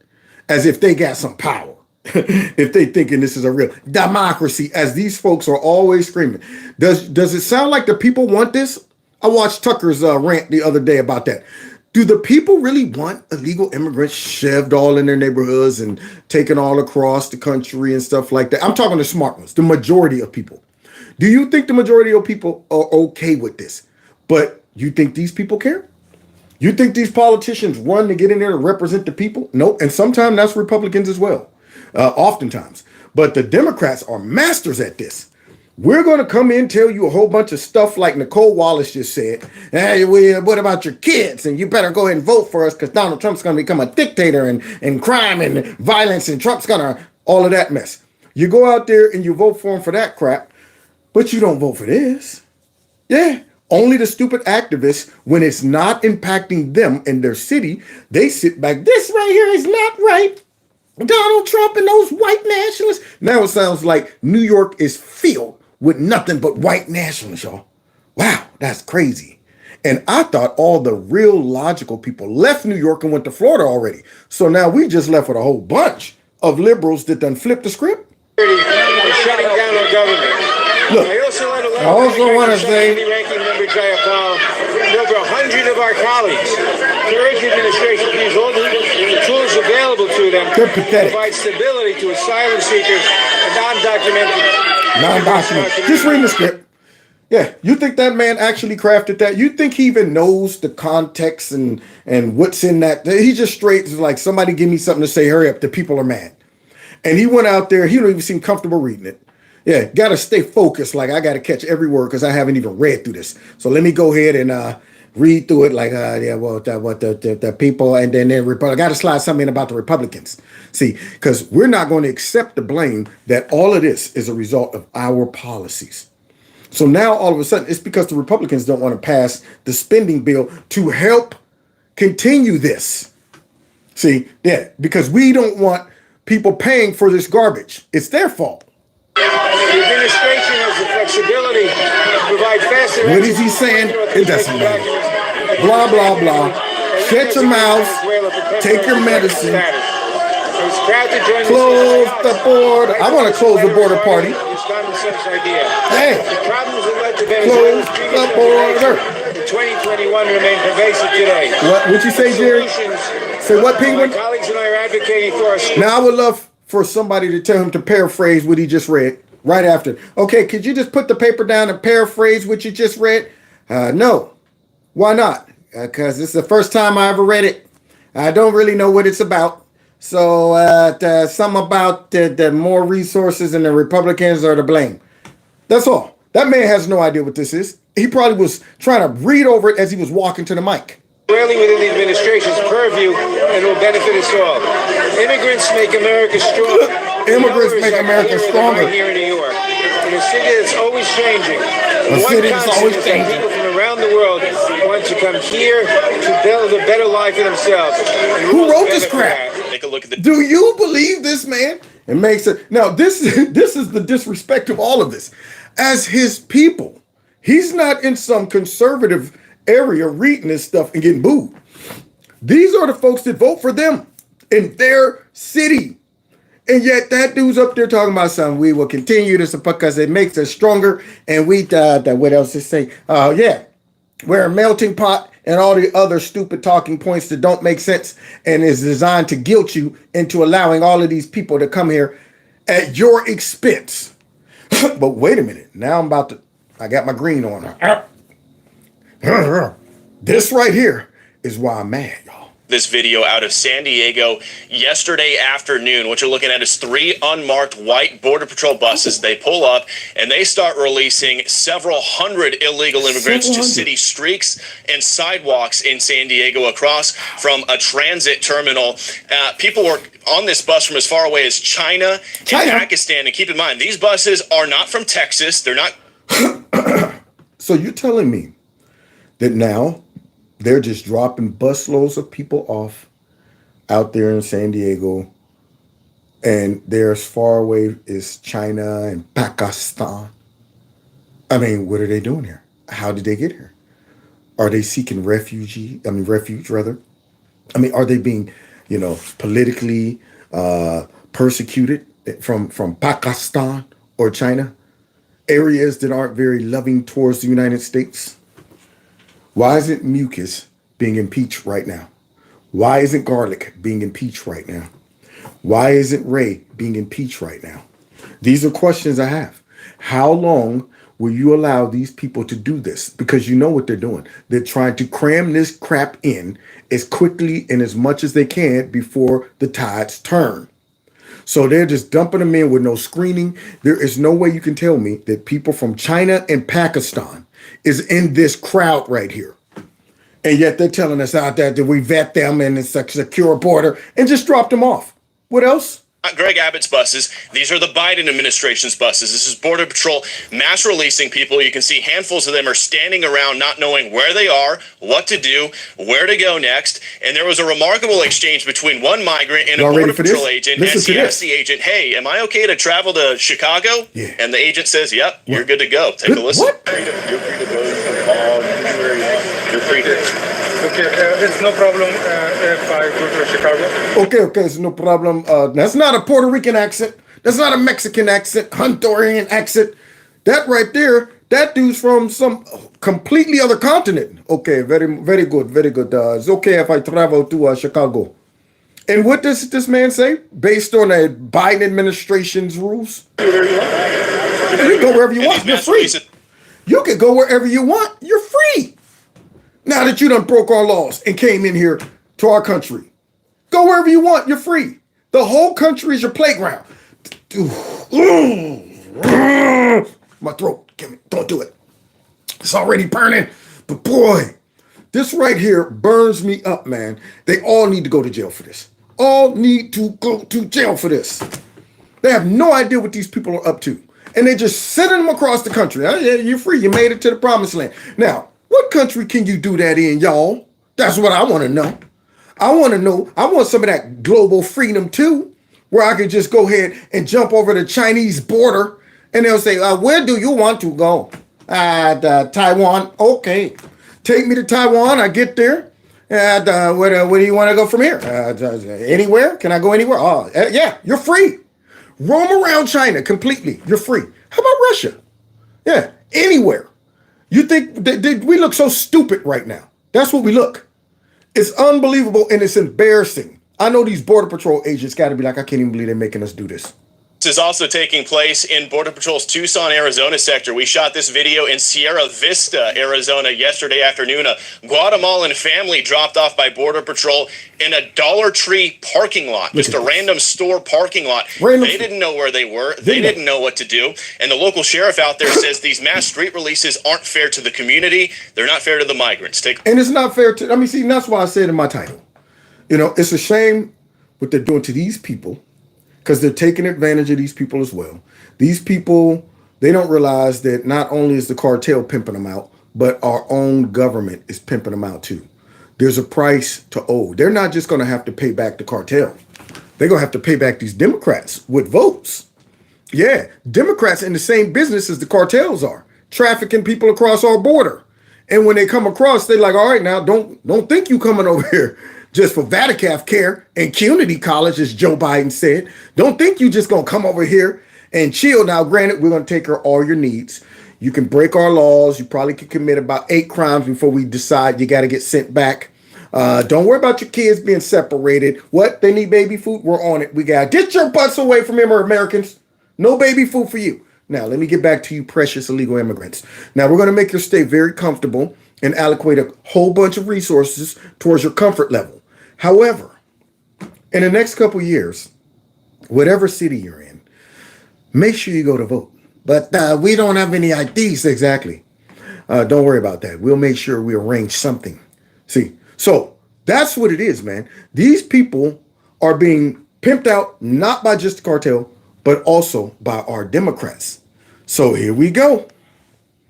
As if they got some power. If they thinking this is a real democracy, as these folks are always screaming. Does it sound like the people want this? I watched Tucker's rant the other day about that. Do the people really want illegal immigrants shoved all in their neighborhoods and taken all across the country and stuff like that? I'm talking the smart ones, the majority of people. Do you think the majority of people are okay with this? But you think these people care? You think these politicians run to get in there to represent the people? Nope. And sometimes that's Republicans as well. Oftentimes. But the Democrats are masters at this. We're going to come in and tell you a whole bunch of stuff like Nicole Wallace just said. Hey, what about your kids? And you better go ahead and vote for us because Donald Trump's going to become a dictator and crime and violence and Trump's going to all of that mess. You go out there and you vote for him for that crap, but you don't vote for this. Yeah. Only the stupid activists, when it's not impacting them in their city, they sit back. This right here is not right. Donald Trump and those white nationalists. Now it sounds like New York is filled with nothing but white nationalists, y'all. Wow, that's crazy. And I thought all the real logical people left New York and went to Florida already. So now we just left with a whole bunch of liberals that done flipped the script. Shutting down our government. Look, I also want to say, ranking member Jayapal, over 100 of our colleagues urge the administration to use all the tools available to them to provide stability to asylum seekers and non-documented. Just reading the script. Yeah, you think that man actually crafted that? You think he even knows the context and what's in that? He just straight is like, somebody give me something to say, hurry up, the people are mad. And he went out there, he don't even seem comfortable reading it. Yeah, got to stay focused. Like I got to catch every word because I haven't even read through this. So let me go ahead and read through it. Like, yeah, well, the people, and then I got to slide something in about the Republicans. See, because we're not going to accept the blame that all of this is a result of our policies. So now all of a sudden, it's because the Republicans don't want to pass the spending bill to help continue this. See, yeah, because we don't want people paying for this garbage. It's their fault. The administration has the flexibility to provide faster. What is he saying? It doesn't matter. Blah, blah, blah. Shut your mouth. Take your medicine. Close the border. I want to close the border party. It's common sense idea. Hey. The problems that led to Close Venezuela's the border. in 2021 remain pervasive today. What you say, Jerry? Say what, Penguin? My colleagues and I are advocating for us. Now, I would love for somebody to tell him to paraphrase what he just read right after. Okay, could you just put the paper down and paraphrase what you just read? No. Why not? Because this is the first time I ever read it. I don't really know what it's about. So, something about the more resources and the Republicans are to blame. That's all. That man has no idea what this is. He probably was trying to read over it as he was walking to the mic. Squarely within the administration's purview and will benefit us all. Immigrants make America stronger. Immigrants make America stronger. Here in New York, in a city that's always changing. A city that's always changing. People from around the world want to come here to build a better life for themselves. Who wrote this crap? Take a look at the. Do you believe this man? It makes it now. This is the disrespect of all of this. As his people, he's not in some conservative area reading this stuff and getting booed. These are the folks that vote for them in their city. And yet that dude's up there talking about something. We will continue this because it makes us stronger. And we, what else to say? Yeah, we're a melting pot and all the other stupid talking points that don't make sense and is designed to guilt you into allowing all of these people to come here at your expense. But wait a minute. Now I got my green on. This right here is why I'm mad, y'all. This video out of San Diego yesterday afternoon. What you're looking at is 3 unmarked white Border Patrol buses. They pull up and they start releasing several hundred illegal immigrants to city streets and sidewalks in San Diego across from a transit terminal. People were on this bus from as far away as China and Pakistan. And keep in mind, these buses are not from Texas. They're not. So you're telling me that now they're just dropping busloads of people off out there in San Diego, and they're as far away as China and Pakistan. I mean, what are they doing here? How did they get here? Are they seeking refuge rather? I mean, are they being, politically persecuted from Pakistan or China? Areas that aren't very loving towards the United States? Why isn't mucus being impeached right now? Why isn't garlic being impeached right now? Why isn't Ray being impeached right now? These are questions I have. How long will you allow these people to do this? Because you know what they're doing. They're trying to cram this crap in as quickly and as much as they can before the tides turn. So they're just dumping them in with no screening. There is no way you can tell me that people from China and Pakistan is in this crowd right here. And yet they're telling us out there that we vet them and it's a secure border and just drop them off. What else? Not Greg Abbott's buses. These are the Biden administration's buses. This is Border Patrol mass releasing people. You can see handfuls of them are standing around not knowing where they are, what to do, where to go next. And there was a remarkable exchange between one migrant and a Border Patrol agent. As he asked the agent, hey, am I okay to travel to Chicago? Yeah. And the agent says, yep, you're good to go. Take a listen. What? You're free to go anywhere you want. You're free to. Okay, it's no problem if I go to Chicago. Okay, it's no problem. That's not a Puerto Rican accent. That's not a Mexican accent, Honduran accent. That right there, that dude's from some completely other continent. Okay, very, very good, very good. It's okay if I travel to Chicago. And what does this man say? Based on the Biden administration's rules? You can go wherever you want. You're free. You can go wherever you want. You're free. Now that you done broke our laws and came in here to our country. Go wherever you want. You're free. The whole country is your playground. My throat. Don't do it. It's already burning. But boy, this right here burns me up, man. They all need to go to jail for this. All need to go to jail for this. They have no idea what these people are up to. And they just sending them across the country. Oh, yeah, you're free. You made it to the promised land. Now, what country can you do that in, y'all? That's what I want to know. I want to know. I want some of that global freedom too, where I can just go ahead and jump over the Chinese border and they'll say, where do you want to go? Taiwan. Okay. Take me to Taiwan. I get there. And where do you want to go from here? Anywhere? Can I go anywhere? Oh, yeah, you're free. Roam around China completely. You're free. How about Russia? Yeah, anywhere. You think we look so stupid right now? That's what we look. It's unbelievable and it's embarrassing. I know these Border Patrol agents got to be like, I can't even believe they're making us do this. This is also taking place in Border Patrol's Tucson, Arizona sector. We shot this video in Sierra Vista, Arizona yesterday afternoon. A Guatemalan family dropped off by Border Patrol in a Dollar Tree parking lot, just a random store parking lot. They didn't know where they were. They didn't know what to do. And the local sheriff out there says these mass street releases aren't fair to the community. They're not fair to the migrants. And it's not fair to, that's why I said in my title, it's a shame what they're doing to these people, because they're taking advantage of these people as well. These people, they don't realize that not only is the cartel pimping them out, but our own government is pimping them out too. There's a price to owe. They're not just going to have to pay back the cartel. They're going to have to pay back these Democrats with votes. Yeah, Democrats in the same business as the cartels are, trafficking people across our border. And when they come across, they're like, all right, now don't think you coming over here just for Vatican care and community college, as Joe Biden said. Don't think you just going to come over here and chill. Now, granted, we're going to take care of all your needs. You can break our laws. You probably could commit about 8 crimes before we decide you got to get sent back. Don't worry about your kids being separated. What? They need baby food? We're on it. We got to get your butts away from Americans. No baby food for you. Now, let me get back to you, precious illegal immigrants. Now, we're going to make your stay very comfortable and allocate a whole bunch of resources towards your comfort level. However, in the next couple of years, whatever city you're in, make sure you go to vote. But we don't have any IDs. Exactly. Don't worry about that. We'll make sure we arrange something. See, so that's what it is, man. These people are being pimped out, not by just the cartel, but also by our Democrats. So here we go.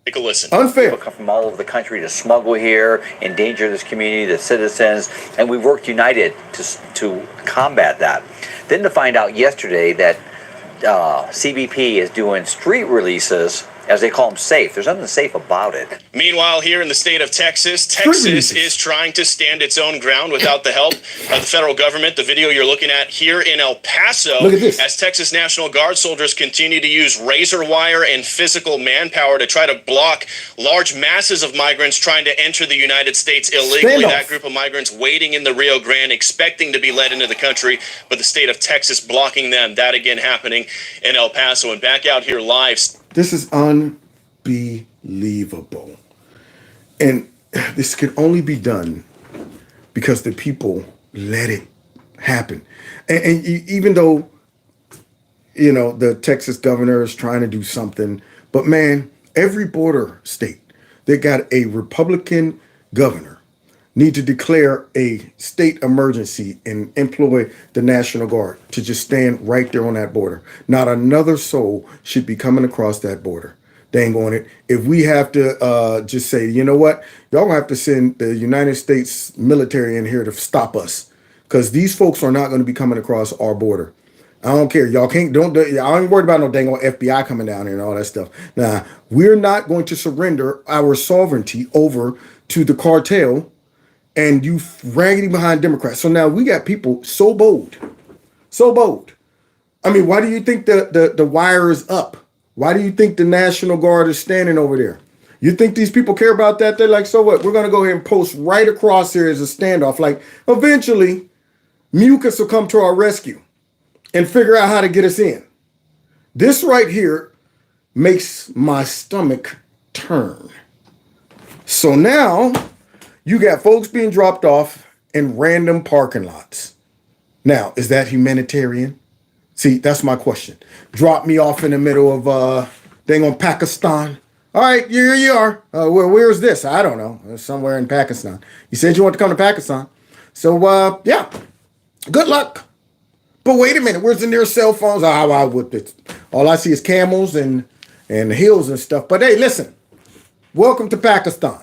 Take a listen. Unfair. People come from all over the country to smuggle here, endanger this community, the citizens, and we worked united to combat that. Then to find out yesterday that CBP is doing street releases, as they call them, safe. There's nothing safe about it. Meanwhile, here in the state of Texas, Texas is trying to stand its own ground without the help of the federal government. The video you're looking at here in El Paso, look at this, as Texas National Guard soldiers continue to use razor wire and physical manpower to try to block large masses of migrants trying to enter the United States illegally. That group of migrants waiting in the Rio Grande, expecting to be led into the country, but the state of Texas blocking them. That again happening in El Paso. And back out here live. This is unbelievable. And this can only be done because the people let it happen. And even though, the Texas governor is trying to do something, but man, every border state that got a Republican governor need to declare a state emergency and employ the National Guard to just stand right there on that border. Not another soul should be coming across that border. Dang on it. If we have to just say, you know what, y'all gonna have to send the United States military in here to stop us, because these folks are not going to be coming across our border. I don't care. Y'all can't, I ain't worried about no dang old FBI coming down here and all that stuff. Nah, we're not going to surrender our sovereignty over to the cartel and you raggedy behind Democrats. So now we got people so bold. I mean, why do you think the wire is up? Why do you think the National Guard is standing over there? You think these people care about that? They're like, so what? We're going to go ahead and post right across here as a standoff. Like, eventually, mucus will come to our rescue and figure out how to get us in. This right here makes my stomach turn. So now you got folks being dropped off in random parking lots. Now, is that humanitarian? See, that's my question. Drop me off in the middle of thing on Pakistan. All right, here you are. Where's this? I don't know. Somewhere in Pakistan. You said you want to come to Pakistan. So, yeah, good luck. But wait a minute, where's the nearest cell phones? All I see is camels and hills and stuff. But hey, listen, welcome to Pakistan.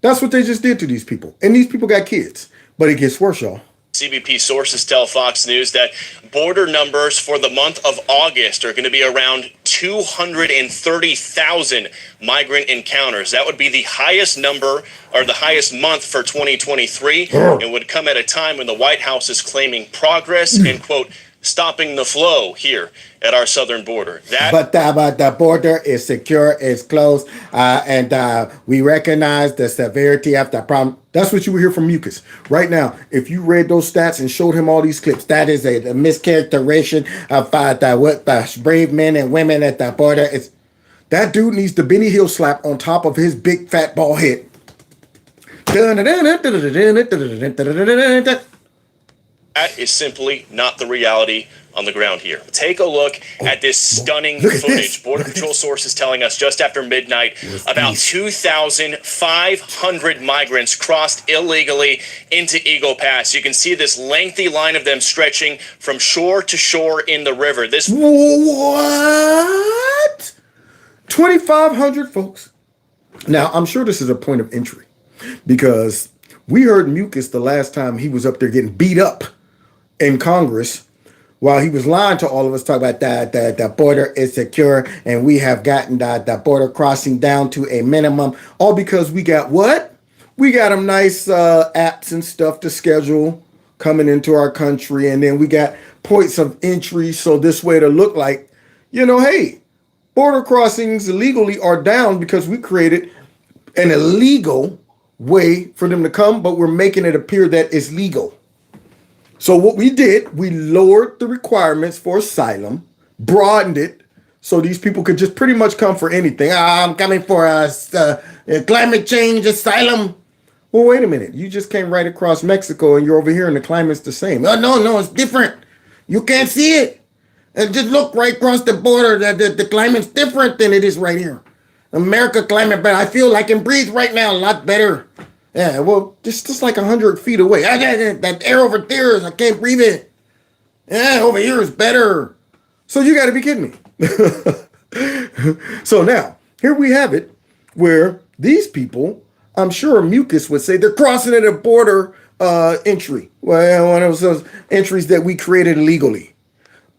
That's what they just did to these people. And these people got kids. But it gets worse, y'all. CBP sources tell Fox News that border numbers for the month of August are going to be around 230,000 migrant encounters. That would be the highest number or the highest month for 2023 and would come at a time when the White House is claiming progress and, quote, stopping the flow here at our southern border. But the border is secure, it's closed, and we recognize the severity of the problem. That's what you would hear from Mucus. Right now, if you read those stats and showed him all these clips, that is a mischaracterization of what the brave men and women at the border is. That dude needs the Benny Hill slap on top of his big fat bald head. That is simply not the reality on the ground here. Take a look at this stunning footage. Border Patrol sources telling us just after midnight, about 2,500 migrants crossed illegally into Eagle Pass. You can see this lengthy line of them stretching from shore to shore in the river. This what? 2,500 folks. Now, I'm sure this is a point of entry because we heard Mucus the last time he was up there getting beat up in Congress while he was lying to all of us, talking about the border is secure and we have gotten the border crossing down to a minimum, all because we got what? We got them nice apps and stuff to schedule coming into our country, and then we got points of entry, so this way to look like, hey, border crossings illegally are down because we created an illegal way for them to come, but we're making it appear that it's legal. So what we did, we lowered the requirements for asylum, broadened it, so these people could just pretty much come for anything. I'm coming for climate change asylum. Well, wait a minute. You just came right across Mexico and you're over here and the climate's the same. Oh, no, it's different. You can't see it. And just look right across the border. The climate's different than it is right here. America climate, but I feel I can breathe right now a lot better. Yeah, well, just like 100 feet away. That air over there, I can't breathe it. Yeah, over here is better. So you got to be kidding me. So now, here we have it, where these people, I'm sure Mucus would say, they're crossing at a border entry. Well, one of those entries that we created illegally.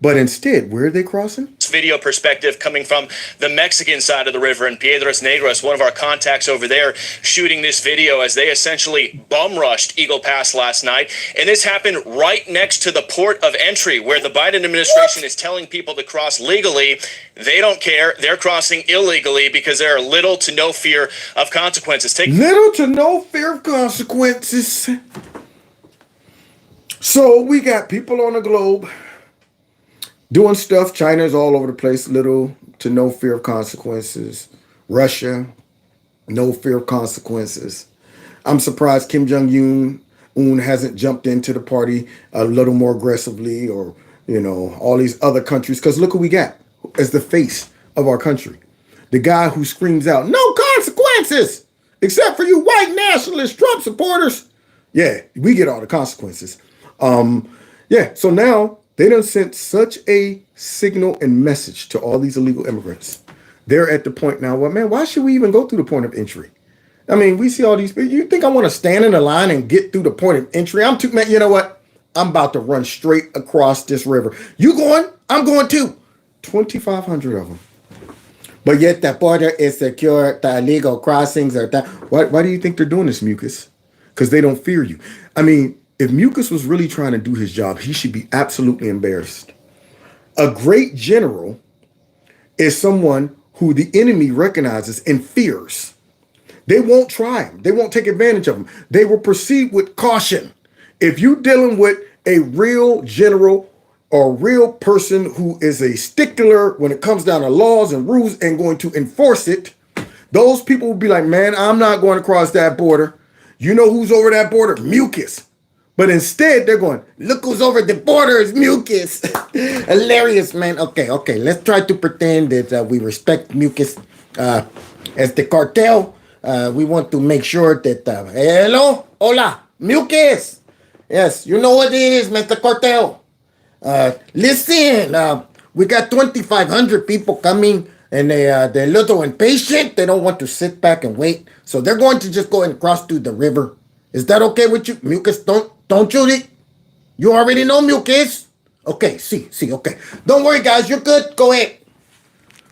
But instead, where are they crossing? Video perspective coming from the Mexican side of the river in Piedras Negras, one of our contacts over there shooting this video as they essentially bum rushed Eagle Pass last night. And this happened right next to the port of entry where the Biden administration is telling people to cross legally. They don't care. They're crossing illegally because there are little to no fear of consequences. Little to no fear of consequences. So we got people on the globe doing stuff. China's all over the place. Little to no fear of consequences. Russia, no fear of consequences. I'm surprised Kim Jong-un hasn't jumped into the party a little more aggressively, or, all these other countries. Because look what we got as the face of our country. The guy who screams out, no consequences, except for you white nationalist Trump supporters. Yeah, we get all the consequences. So now, they done sent such a signal and message to all these illegal immigrants. They're at the point now, well, man, why should we even go through the point of entry? I mean, we see all these people. You think I want to stand in the line and get through the point of entry? Man, you know what? I'm about to run straight across this river. You going? I'm going too. 2,500 of them. But yet the border is secure. The illegal crossings are down. Why do you think they're doing this, Mucus? Because they don't fear you. I mean, if Mucus was really trying to do his job, he should be absolutely embarrassed. A great general is someone who the enemy recognizes and fears. They won't try him. They won't take advantage of him. They will proceed with caution. If you're dealing with a real general or a real person who is a stickler when it comes down to laws and rules and going to enforce it, those people will be like, man, I'm not going across that border. You know who's over that border? Mucus. But instead, they're going, look who's over the border, it's mucus. Hilarious, man. Okay, let's try to pretend that we respect mucus as the cartel. We want to make sure that, hello, hola, mucus. Yes, you know what it is, Mr. Cartel. Listen, we got 2,500 people coming, and they're a little impatient. They don't want to sit back and wait, so they're going to just go and cross through the river. Is that okay with you, Mucus? Don't Judy? You already know Mucus. Okay, see, okay. Don't worry, guys, you're good. Go ahead.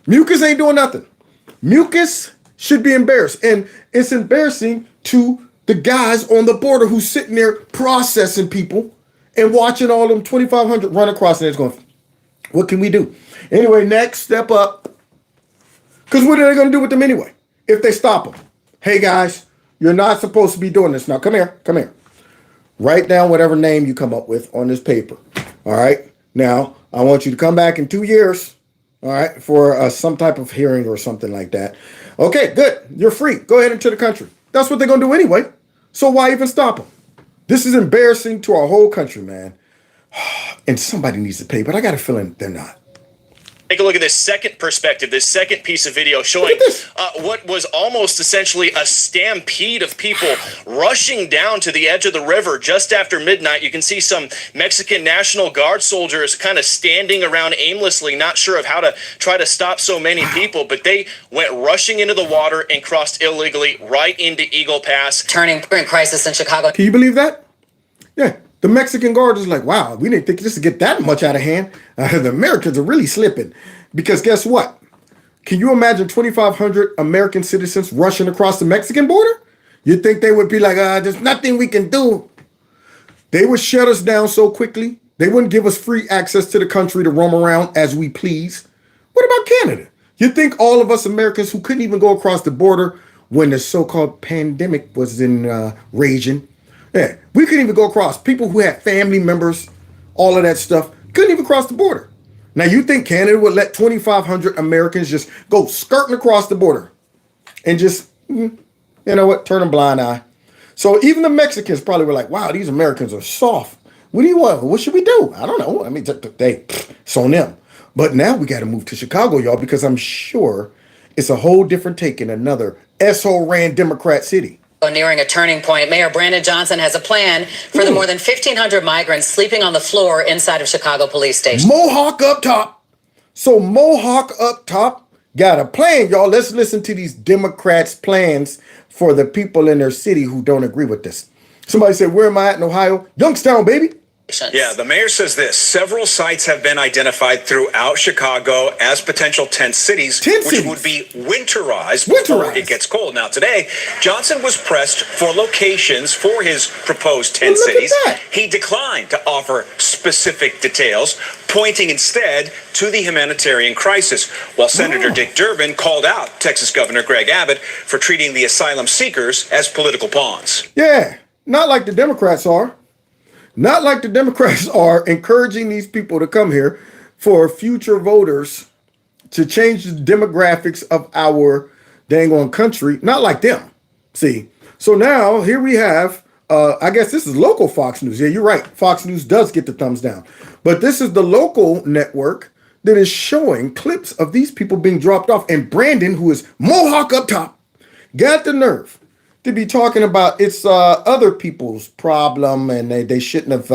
Mucus ain't doing nothing. Mucus should be embarrassed, and it's embarrassing to the guys on the border who's sitting there processing people and watching all them 2,500 run across, and it's going, what can we do? Anyway, next, step up. Because what are they going to do with them anyway if they stop them? Hey, guys, you're not supposed to be doing this. Now, come here. Write down whatever name you come up with on this paper. All right? Now, I want you to come back in 2 years, all right, for some type of hearing or something like that. Okay, good. You're free. Go ahead into the country. That's what they're going to do anyway. So why even stop them? This is embarrassing to our whole country, man. And somebody needs to pay, but I got a feeling they're not. Take a look at this second perspective, this second piece of video showing what was almost essentially a stampede of people rushing down to the edge of the river just after midnight. You can see some Mexican National Guard soldiers kind of standing around aimlessly, not sure of how to try to stop so many people, but they went rushing into the water and crossed illegally right into Eagle Pass. Turning point crisis in Chicago. Can you believe that? Yeah. The Mexican Guard is like, wow, we didn't think this would get that much out of hand. The Americans are really slipping. Because guess what? Can you imagine 2,500 American citizens rushing across the Mexican border? You'd think they would be like, there's nothing we can do. They would shut us down so quickly. They wouldn't give us free access to the country to roam around as we please. What about Canada? You think all of us Americans who couldn't even go across the border when the so-called pandemic was in raging, yeah, we couldn't even go across. People who had family members, all of that stuff, couldn't even cross the border. Now, you think Canada would let 2,500 Americans just go skirting across the border and just, you know what, turn a blind eye? So even the Mexicans probably were like, wow, these Americans are soft. What do you want? What should we do? I don't know. I mean, it's on them. But now we got to move to Chicago, y'all, because I'm sure it's a whole different take in another SO-ran Democrat city. Nearing a turning point, Mayor Brandon Johnson has a plan for the more than 1,500 migrants sleeping on the floor inside of Chicago police station. Mohawk up top. So Mohawk up top got a plan, y'all. Let's listen to these Democrats' plans for the people in their city who don't agree with this. Somebody said, where am I at in Ohio? Youngstown, baby. Yeah, the mayor says this. Several sites have been identified throughout Chicago as potential tent cities, which would be winterized before it gets cold. Now, today, Johnson was pressed for locations for his proposed tent cities. He declined to offer specific details, pointing instead to the humanitarian crisis, while Senator Dick Durbin called out Texas Governor Greg Abbott for treating the asylum seekers as political pawns. Yeah, not like the Democrats are. Not like the Democrats are encouraging these people to come here for future voters to change the demographics of our dang on country. Not like them. See, so now here we have, I guess this is local Fox News. Yeah, you're right. Fox News does get the thumbs down. But this is the local network that is showing clips of these people being dropped off. And Brandon, who is Mohawk up top, got the nerve to be talking about it's other people's problem and they shouldn't have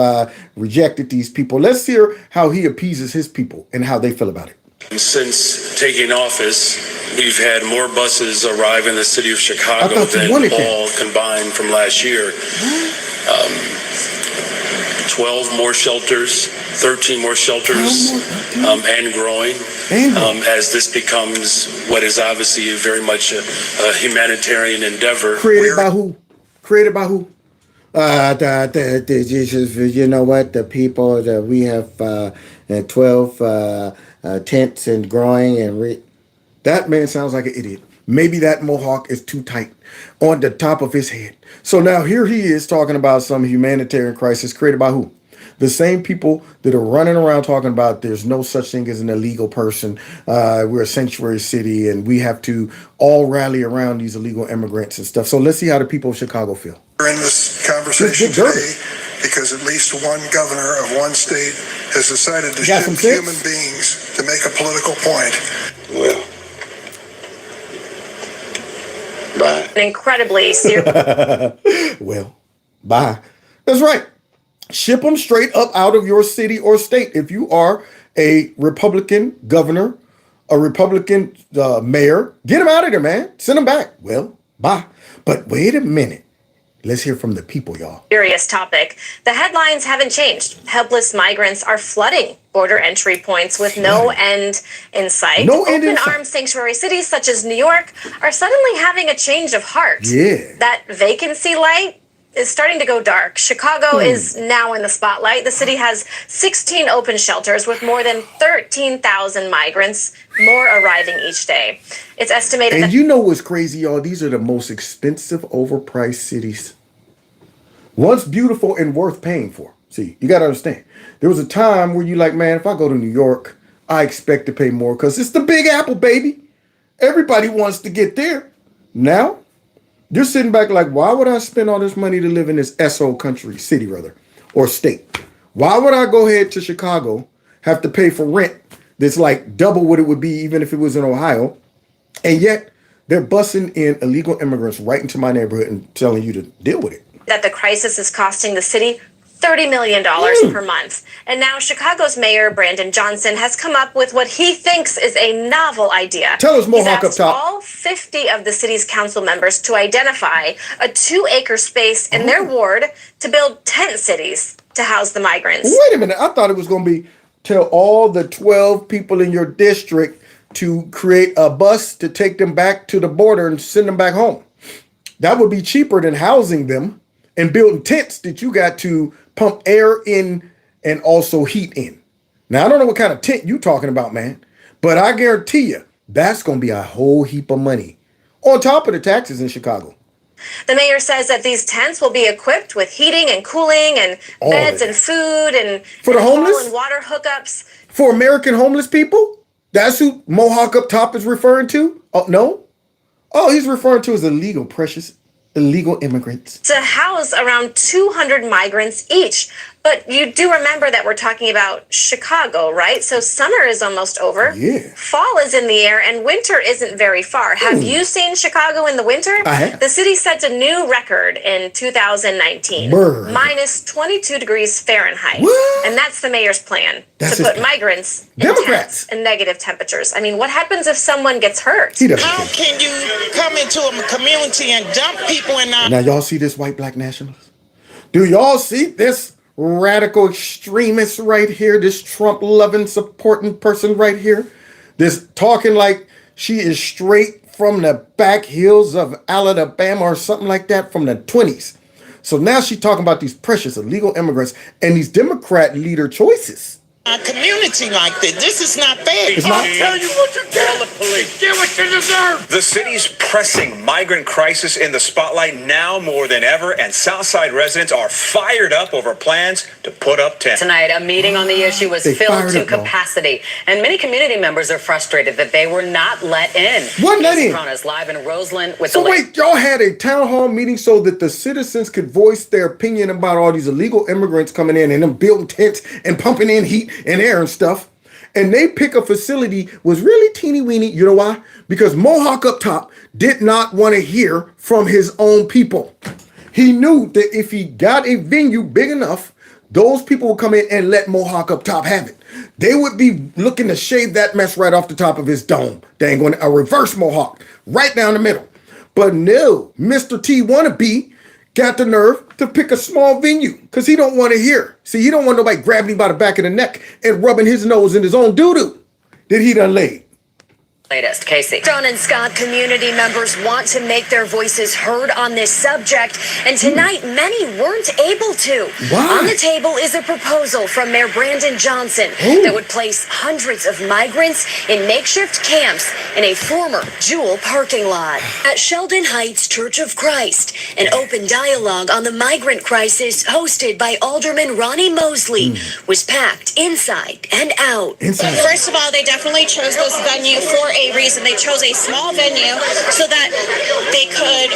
rejected these people. Let's hear how he appeases his people and how they feel about it. Since taking office, we've had more buses arrive in the city of Chicago than all combined from last year. 12 more shelters, 13 more shelters, and growing. As this becomes what is obviously very much a humanitarian endeavor. Created by who? Created by who? You know what? The people that we have 12 tents and growing and that man sounds like an idiot. Maybe that mohawk is too tight on the top of his head. So now here he is talking about some humanitarian crisis created by who? The same people that are running around talking about there's no such thing as an illegal person. We're a sanctuary city and we have to all rally around these illegal immigrants and stuff. So let's see how the people of Chicago feel. We're in this conversation today because at least one governor of one state has decided to ship human beings to make a political point. Well, bye. An incredibly serious. Well, bye. That's right. Ship them straight up out of your city or state. If you are a Republican governor, a Republican mayor, get them out of there, man. Send them back. Well, bye. But wait a minute. Let's hear from the people, y'all. Serious topic. The headlines haven't changed. Helpless migrants are flooding border entry points with no end in sight. No end in sight. Open-armed sanctuary cities such as New York are suddenly having a change of heart. Yeah. That vacancy light is starting to go dark. Chicago is now in the spotlight. The city has 16 open shelters with more than 13,000 migrants, more arriving each day. It's estimated And you know what's crazy, y'all? These are the most expensive, overpriced cities. Once beautiful and worth paying for. See, you got to understand. There was a time where you like, man, if I go to New York, I expect to pay more because it's the Big Apple, baby. Everybody wants to get there. Now, you're sitting back like, why would I spend all this money to live in this SO country, city rather, or state? Why would I go ahead to Chicago, have to pay for rent that's like double what it would be even if it was in Ohio, and yet they're busing in illegal immigrants right into my neighborhood and telling you to deal with it? that the crisis is costing the city $30 million per month. And now Chicago's Mayor Brandon Johnson has come up with what he thinks is a novel idea. Tell us, Mohawk up top. All 50 of the city's council members to identify a 2-acre space in their ward to build tent cities to house the migrants. Wait a minute. I thought it was going to be tell all the 12 people in your district to create a bus to take them back to the border and send them back home. That would be cheaper than housing them and building tents that you got to pump air in and also heat in. Now, I don't know what kind of tent you talking about, man, but I guarantee you that's going to be a whole heap of money on top of the taxes in Chicago. The mayor says that these tents will be equipped with heating and cooling and beds and food and for the homeless and water hookups. For American homeless people? That's who Mohawk up top is referring to? Oh, no? Oh, he's referring to as illegal, precious. Illegal immigrants. To house around 200 migrants each. But you do remember that we're talking about Chicago, right? So summer is almost over. Yeah. Fall is in the air and winter isn't very far. Have you seen Chicago in the winter? I have. The city set a new record in 2019. Brr. Minus 22 degrees Fahrenheit. What? And that's the mayor's plan. That's to his put plan. migrants in Democrats. tents and negative temperatures. I mean, what happens if someone gets hurt? He doesn't How care. can you come into a community and dump people in our... Now, y'all see this white black nationalist? Do y'all see this radical extremist right here? This Trump-loving, supporting person right here? This talking like she is straight from the back hills of Alabama or something like that from the 20s. So now she's talking about these precious illegal immigrants and these Democrat leader choices. A community like this. This is not fair. It's not. I'll tell you what you get. The police. Get what you deserve. The city's pressing migrant crisis in the spotlight now more than ever, and Southside residents are fired up over plans to put up tents. Tonight, a meeting on the issue was They filled fired to up, y'all. capacity, and many community members are frustrated that they were not let in. Wasn't let in. Is live in Roseland with So the wait, y'all had a town hall meeting so that the citizens could voice their opinion about all these illegal immigrants coming in and them building tents and pumping in heat and air and stuff. And they pick a facility was really teeny weeny. You know why? Because Mohawk up top did not want to hear from his own people. He knew that if he got a venue big enough, those people would come in and let Mohawk up top have it. They would be looking to shave that mess right off the top of his dome. They ain't going to a reverse Mohawk right down the middle. But no, Mr. T wannabe got the nerve to pick a small venue because he don't want to hear. See, he don't want nobody grabbing him by the back of the neck and rubbing his nose in his own doo-doo that he done laid. latest. Casey. Stone and Scott community members want to make their voices heard on this subject, and tonight many weren't able to. Why? On the table is a proposal from Mayor Brandon Johnson that would place hundreds of migrants in makeshift camps in a former Jewel parking lot. At Sheldon Heights Church of Christ, an open dialogue on the migrant crisis hosted by Alderman Ronnie Mosley was packed inside and out. First of all, they definitely chose this venue for a reason. They chose a small venue so that they could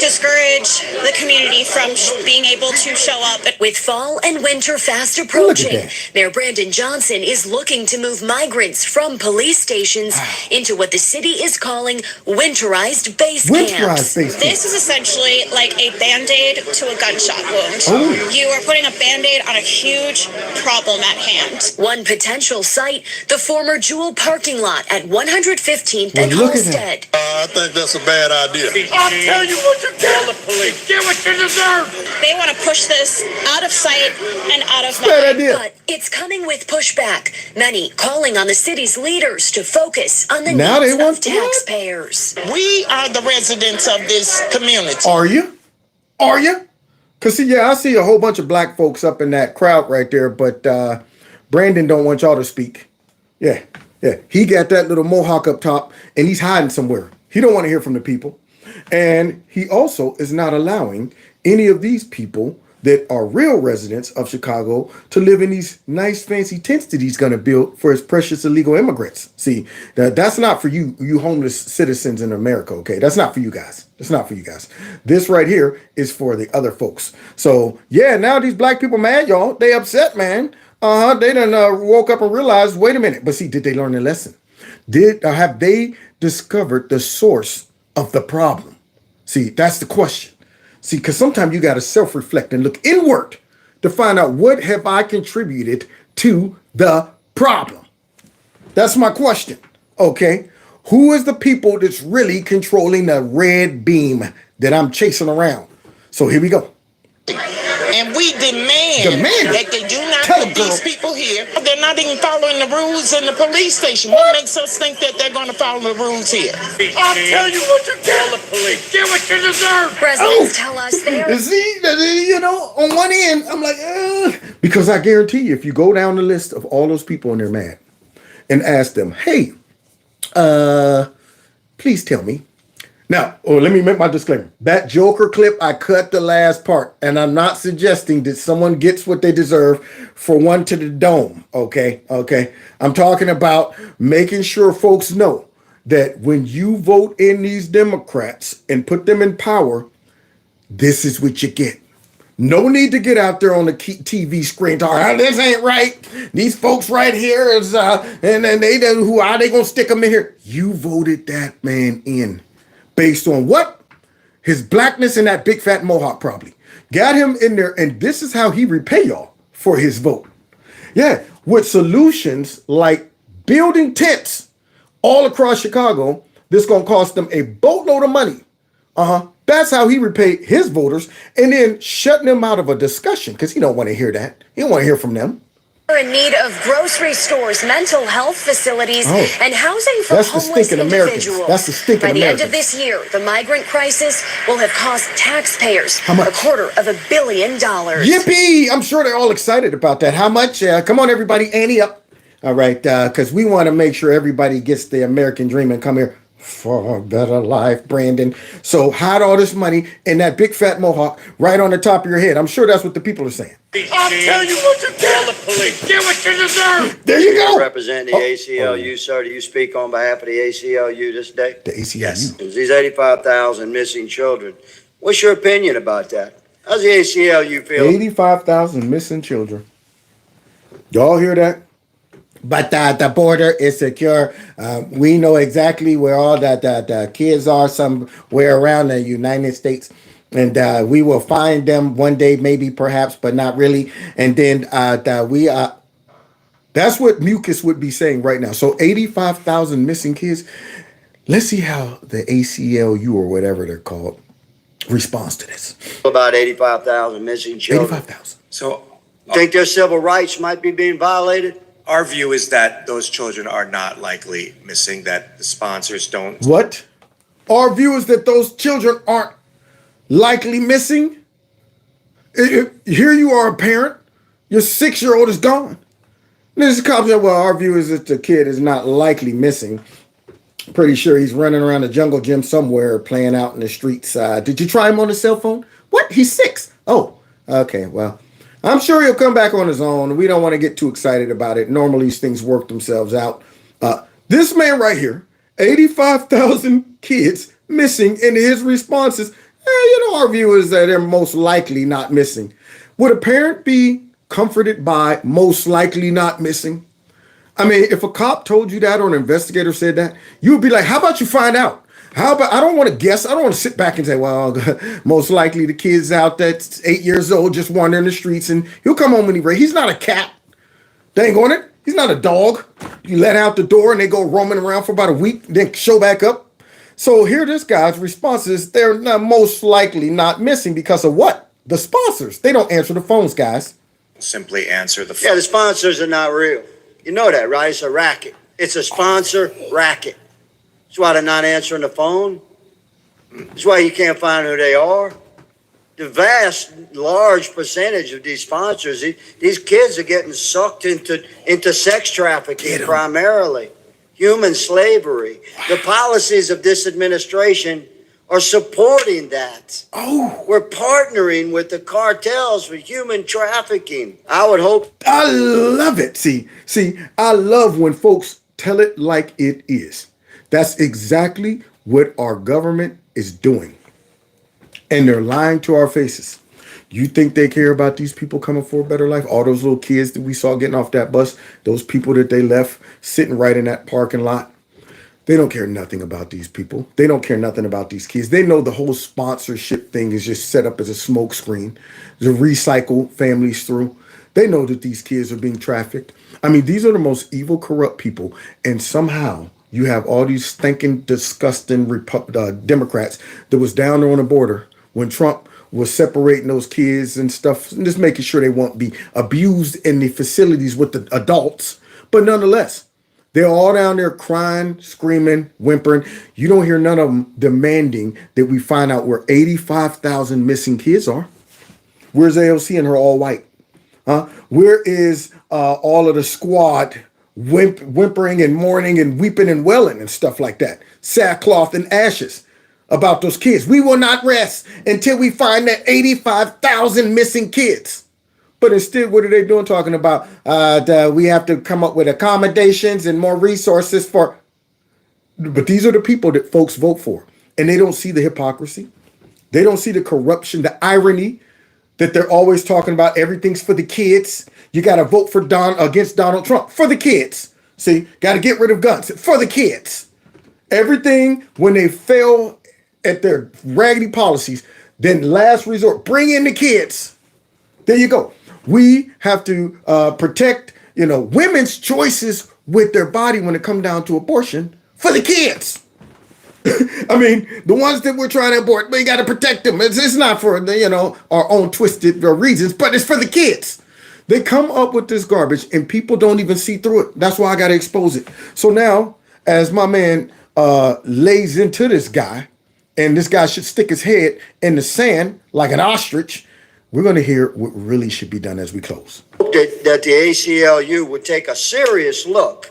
discourage the community from being able to show up. With fall and winter fast approaching, Mayor Brandon Johnson is looking to move migrants from police stations into what the city is calling winterized base camps. This is essentially like a Band-Aid to a gunshot wound. You are putting a Band-Aid on a huge problem at hand. One potential site, the former Jewel parking lot at 115th and Halstead. I think that's a bad idea. I'll tell you what you tell the police. Get what you deserve. They want to push this out of sight and out of Bad idea. But it's coming with pushback. Many calling on the city's leaders to focus on the Now needs they want of taxpayers. We are the residents of this community. Are you? Are you? Because, see, yeah, I see a whole bunch of black folks up in that crowd right there, but Brandon don't want y'all to speak. Yeah. He got that little mohawk up top, and he's hiding somewhere. He don't want to hear from the people. And he also is not allowing any of these people that are real residents of Chicago to live in these nice fancy tents that he's going to build for his precious illegal immigrants. See, that's not for you homeless citizens in America, okay? That's not for you guys. It's not for you guys. This right here is for the other folks. So, yeah, now these black people mad, y'all. They upset, man. They done woke up and realized, wait a minute. But see, did they learn their lesson? Have they discovered the source of the problem? See, that's the question. See, because sometimes you got to self-reflect and look inward to find out what have I contributed to the problem. That's my question. Okay. Who is the people that's really controlling the red beam that I'm chasing around? So here we go. And we demand that they do not put these people here. They're not even following the rules in the police station. What makes us think that they're going to follow the rules here? I'll tell you what you tell the police. Get what you deserve. Residents tell us they're... See, you know, on one end, I'm like, because I guarantee you, if you go down the list of all those people and they're mad and ask them, hey, please tell me. Now, let me make my disclaimer. That Joker clip, I cut the last part, and I'm not suggesting that someone gets what they deserve for one to the dome, okay? I'm talking about making sure folks know that when you vote in these Democrats and put them in power, this is what you get. No need to get out there on the TV screen talking, this ain't right. These folks right here is, and then who are they gonna stick them in here? You voted that man in. Based on what? His blackness and that big fat mohawk probably. Got him in there, and this is how he repay y'all for his vote. Yeah, with solutions like building tents all across Chicago, this gonna cost them a boatload of money. That's how he repaid his voters, and then shutting them out of a discussion, because he don't want to hear that. He don't want to hear from them. In need of grocery stores, mental health facilities, and housing for homeless individuals. That's the stinking By the Americans. end of this year, the migrant crisis will have cost taxpayers How much? $250 million. Yippee! I'm sure they're all excited about that. How much? Come on, everybody, ante up. All right, because we want to make sure everybody gets the American dream and come here for a better life, Brandon. So hide all this money in that big fat mohawk right on the top of your head. I'm sure that's what the people are saying. I'll tell you what you tell the police. Get what you deserve. There you go. Represent the ACLU, sir. Do you speak on behalf of the ACLU this day? The ACLU. Yes. There's these 85,000 missing children. What's your opinion about that? How's the ACLU feel? 85,000 missing children. Y'all hear that? But the border is secure. We know exactly where all the kids are somewhere around the United States. And we will find them one day, maybe, perhaps, but not really. And then that's what Mucus would be saying right now. So 85,000 missing kids. Let's see how the ACLU or whatever they're called responds to this. About 85,000 missing children. 85,000. So, think their civil rights might be being violated? Our view is that those children are not likely missing, that the sponsors don't. What? Our view is that those children aren't likely missing. Here you are a parent. Your 6-year-old is gone. This cop said, well, our view is that the kid is not likely missing. Pretty sure he's running around the jungle gym somewhere playing out in the streets. Did you try him on his cell phone? What? He's 6. Oh, okay. Well, I'm sure he'll come back on his own. We don't want to get too excited about it. Normally, these things work themselves out. This man right here, 85,000 kids missing, and his response is, Our view is that they're most likely not missing. Would a parent be comforted by most likely not missing? I mean, if a cop told you that or an investigator said that, you would be like, how about you find out? How about, I don't want to guess. I don't want to sit back and say, well, most likely the kid's out that's 8 years old just wandering the streets and he'll come home when he's ready. He's not a cat. Dang on it. He's not a dog. You let out the door and they go roaming around for about a week, then show back up. So here this guy's response is they're not most likely not missing because of what? The sponsors. They don't answer the phones, guys. Simply answer the phone. Yeah, the sponsors are not real. You know that, right? It's a racket. It's a sponsor racket. That's why they're not answering the phone. That's why you can't find who they are. The vast, large percentage of these sponsors, these kids are getting sucked into sex trafficking primarily. Human slavery. The policies of this administration are supporting that. Oh. We're partnering with the cartels for human trafficking. I would hope. I love it. See, I love when folks tell it like it is. That's exactly what our government is doing. And they're lying to our faces. You think they care about these people coming for a better life? All those little kids that we saw getting off that bus, those people that they left sitting right in that parking lot. They don't care nothing about these people. They don't care nothing about these kids. They know the whole sponsorship thing is just set up as a smokescreen to recycle families through. They know that these kids are being trafficked. I mean, these are the most evil, corrupt people. And somehow you have all these stinking, disgusting Democrats that was down there on the border when Trump was separating those kids and stuff, and just making sure they won't be abused in the facilities with the adults. But nonetheless, they're all down there crying, screaming, whimpering. You don't hear none of them demanding that we find out where 85,000 missing kids are. Where's AOC and her all white? Where is all of the squad whimpering and mourning and weeping and wailing and stuff like that? Sackcloth and ashes about those kids. We will not rest until we find that 85,000 missing kids. But instead, what are they doing? Talking about we have to come up with accommodations and more resources for. But these are the people that folks vote for. And they don't see the hypocrisy. They don't see the corruption, the irony that they're always talking about. Everything's for the kids. You got to vote for against Donald Trump for the kids. See, got to get rid of guns for the kids. Everything when they fail at their raggedy policies, then last resort, bring in the kids. There you go. We have to protect, women's choices with their body when it comes down to abortion for the kids. I mean, the ones that we're trying to abort, we got to protect them. It's not for, our own twisted reasons, but it's for the kids. They come up with this garbage and people don't even see through it. That's why I got to expose it. So now, as my man lays into this guy, and this guy should stick his head in the sand like an ostrich, we're going to hear what really should be done as we close. That the ACLU would take a serious look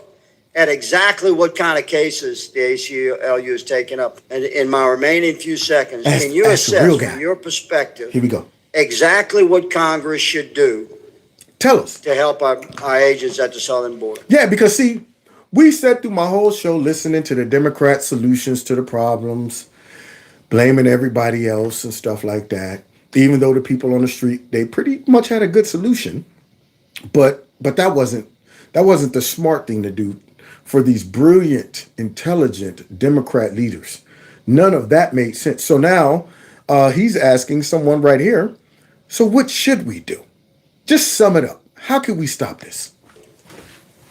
at exactly what kind of cases the ACLU is taking up. And in my remaining few seconds, can you assess from your perspective, here we go, exactly what Congress should do? Tell us. To help our agents at the southern border. Yeah, because see, we sat through my whole show listening to the Democrat solutions to the problems, blaming everybody else and stuff like that. Even though the people on the street, they pretty much had a good solution, but that wasn't the smart thing to do for these brilliant, intelligent Democrat leaders. None of that made sense. So now he's asking someone right here, so what should we do? Just sum it up. How can we stop this?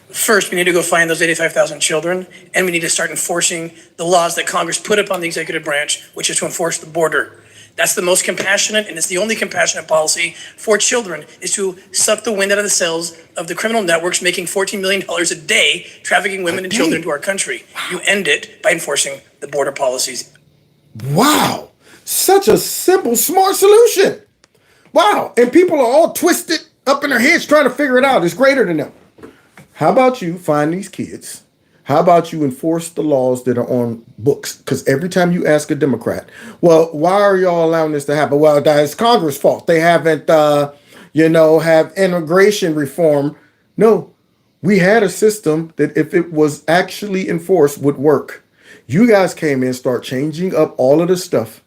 First, we need to go find those 85,000 children, and we need to start enforcing the laws that Congress put upon the executive branch, which is to enforce the border. That's the most compassionate, and it's the only compassionate policy for children, is to suck the wind out of the sails of the criminal networks making $14 million a day trafficking women and children into our country. You end it by enforcing the border policies. Wow. Such a simple, smart solution. Wow. And people are all twisted up in their heads trying to figure it out. It's greater than them. How about you find these kids? How about you enforce the laws that are on books? Because every time you ask a Democrat, well, why are y'all allowing this to happen? Well, that's Congress' fault. They haven't, have immigration reform. No, we had a system that if it was actually enforced would work. You guys came in, start changing up all of this stuff.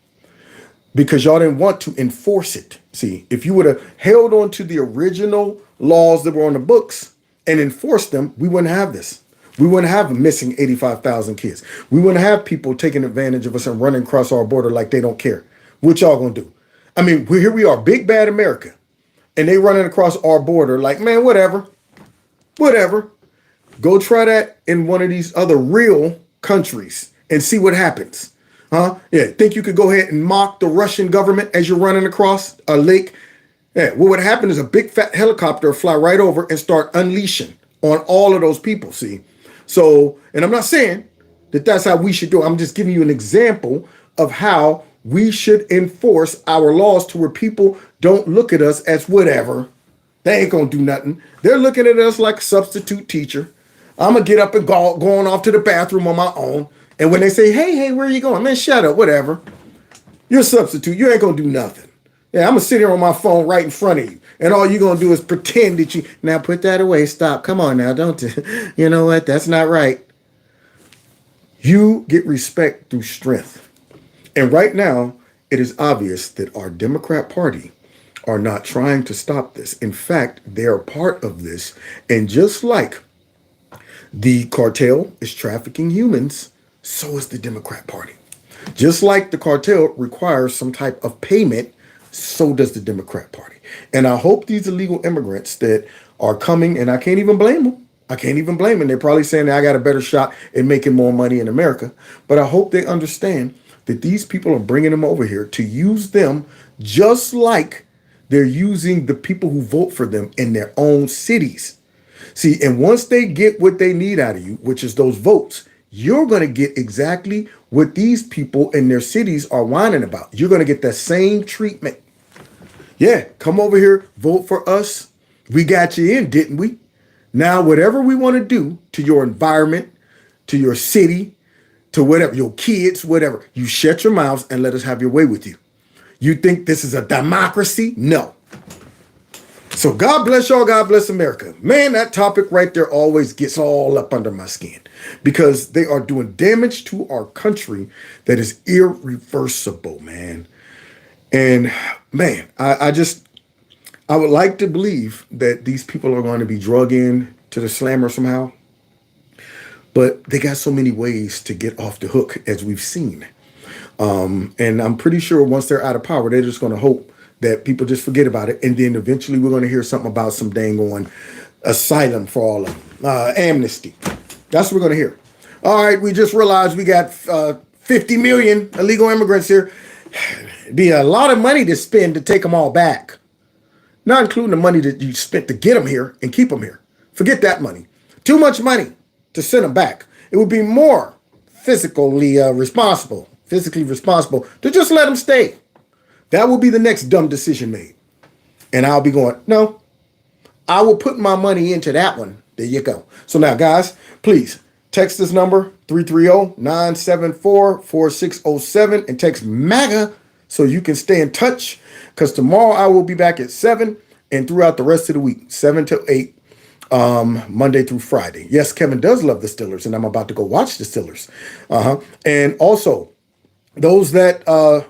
because y'all didn't want to enforce it. See, if you would have held on to the original laws that were on the books and enforced them, we wouldn't have this. We wouldn't have missing 85,000 kids. We wouldn't have people taking advantage of us and running across our border like they don't care. What y'all gonna do? I mean, here we are, big bad America, and they running across our border like, man, whatever. Go try that in one of these other real countries and see what happens. Huh? Yeah, think you could go ahead and mock the Russian government as you're running across a lake? Yeah, what would happen is a big fat helicopter fly right over and start unleashing on all of those people, see? So, and I'm not saying that that's how we should do it. I'm just giving you an example of how we should enforce our laws to where people don't look at us as whatever. They ain't gonna do nothing. They're looking at us like a substitute teacher. I'm gonna get up and going off to the bathroom on my own. And when they say, hey, where are you going? Man, shut up, whatever. You're a substitute. You ain't gonna do nothing. Yeah, I'm gonna sit here on my phone right in front of you. And all you're gonna do is pretend that you, now put that away, stop. Come on now, don't, you know what? That's not right. You get respect through strength. And right now, it is obvious that our Democrat Party are not trying to stop this. In fact, they are part of this. And just like the cartel is trafficking humans, so is the Democrat Party. Just like the cartel requires some type of payment, so does the Democrat Party. And I hope these illegal immigrants that are coming, and I can't even blame them. They're probably saying that I got a better shot at making more money in America. But I hope they understand that these people are bringing them over here to use them just like they're using the people who vote for them in their own cities. See, and once they get what they need out of you, which is those votes, you're going to get exactly what these people in their cities are whining about. You're going to get the same treatment. Yeah, come over here, vote for us. We got you in, didn't we? Now, whatever we want to do to your environment, to your city, to whatever, your kids, whatever, you shut your mouths and let us have your way with you. You think this is a democracy? No. So God bless y'all. God bless America. Man, that topic right there always gets all up under my skin because they are doing damage to our country that is irreversible, man. And man, I would like to believe that these people are going to be drug in to the slammer somehow. But they got so many ways to get off the hook, as we've seen. And I'm pretty sure once they're out of power, they're just going to hope that people just forget about it. And then eventually we're going to hear something about some dang on asylum for all of them. Amnesty. That's what we're going to hear. All right, we just realized we got 50 million illegal immigrants here. It'd be a lot of money to spend to take them all back. Not including the money that you spent to get them here and keep them here. Forget that money. Too much money to send them back. It would be more physically responsible to just let them stay. That will be the next dumb decision made. And I'll be going, no, I will put my money into that one. There you go. So now, guys, please text this number 330-974-4607 and text MAGA so you can stay in touch. Because tomorrow I will be back at 7 and throughout the rest of the week, 7 to 8. Monday through Friday. Yes, Kevin does love the Steelers, and I'm about to go watch the Steelers. And also, those that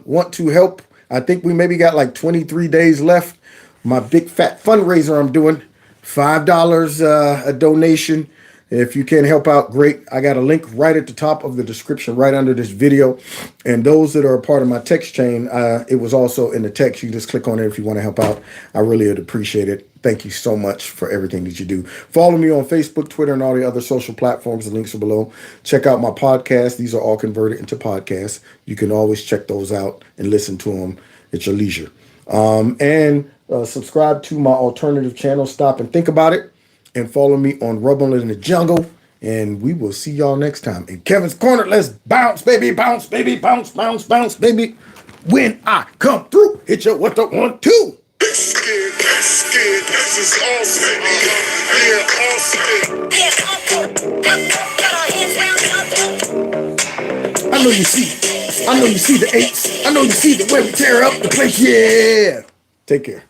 want to help, I think we maybe got like 23 days left. My big fat fundraiser I'm doing, $5 a donation. If you can help out, great. I got a link right at the top of the description, right under this video. And those that are a part of my text chain, it was also in the text. You can just click on it if you want to help out. I really would appreciate it. Thank you so much for everything that you do. Follow me on Facebook, Twitter, and all the other social platforms. The links are below. Check out my podcast. These are all converted into podcasts. You can always check those out and listen to them at your leisure. And subscribe to my alternative channel, Stop and Think About It. And follow me on Rumble in the Jungle. And we will see y'all next time. In Kevin's Corner, let's bounce, baby, bounce, baby, bounce, bounce, bounce, baby. When I come through, hit you with the 1, 2. This is all spit. Yeah, all spit. I know you see the 8s. I know you see the way we tear up the place. Yeah. Take care.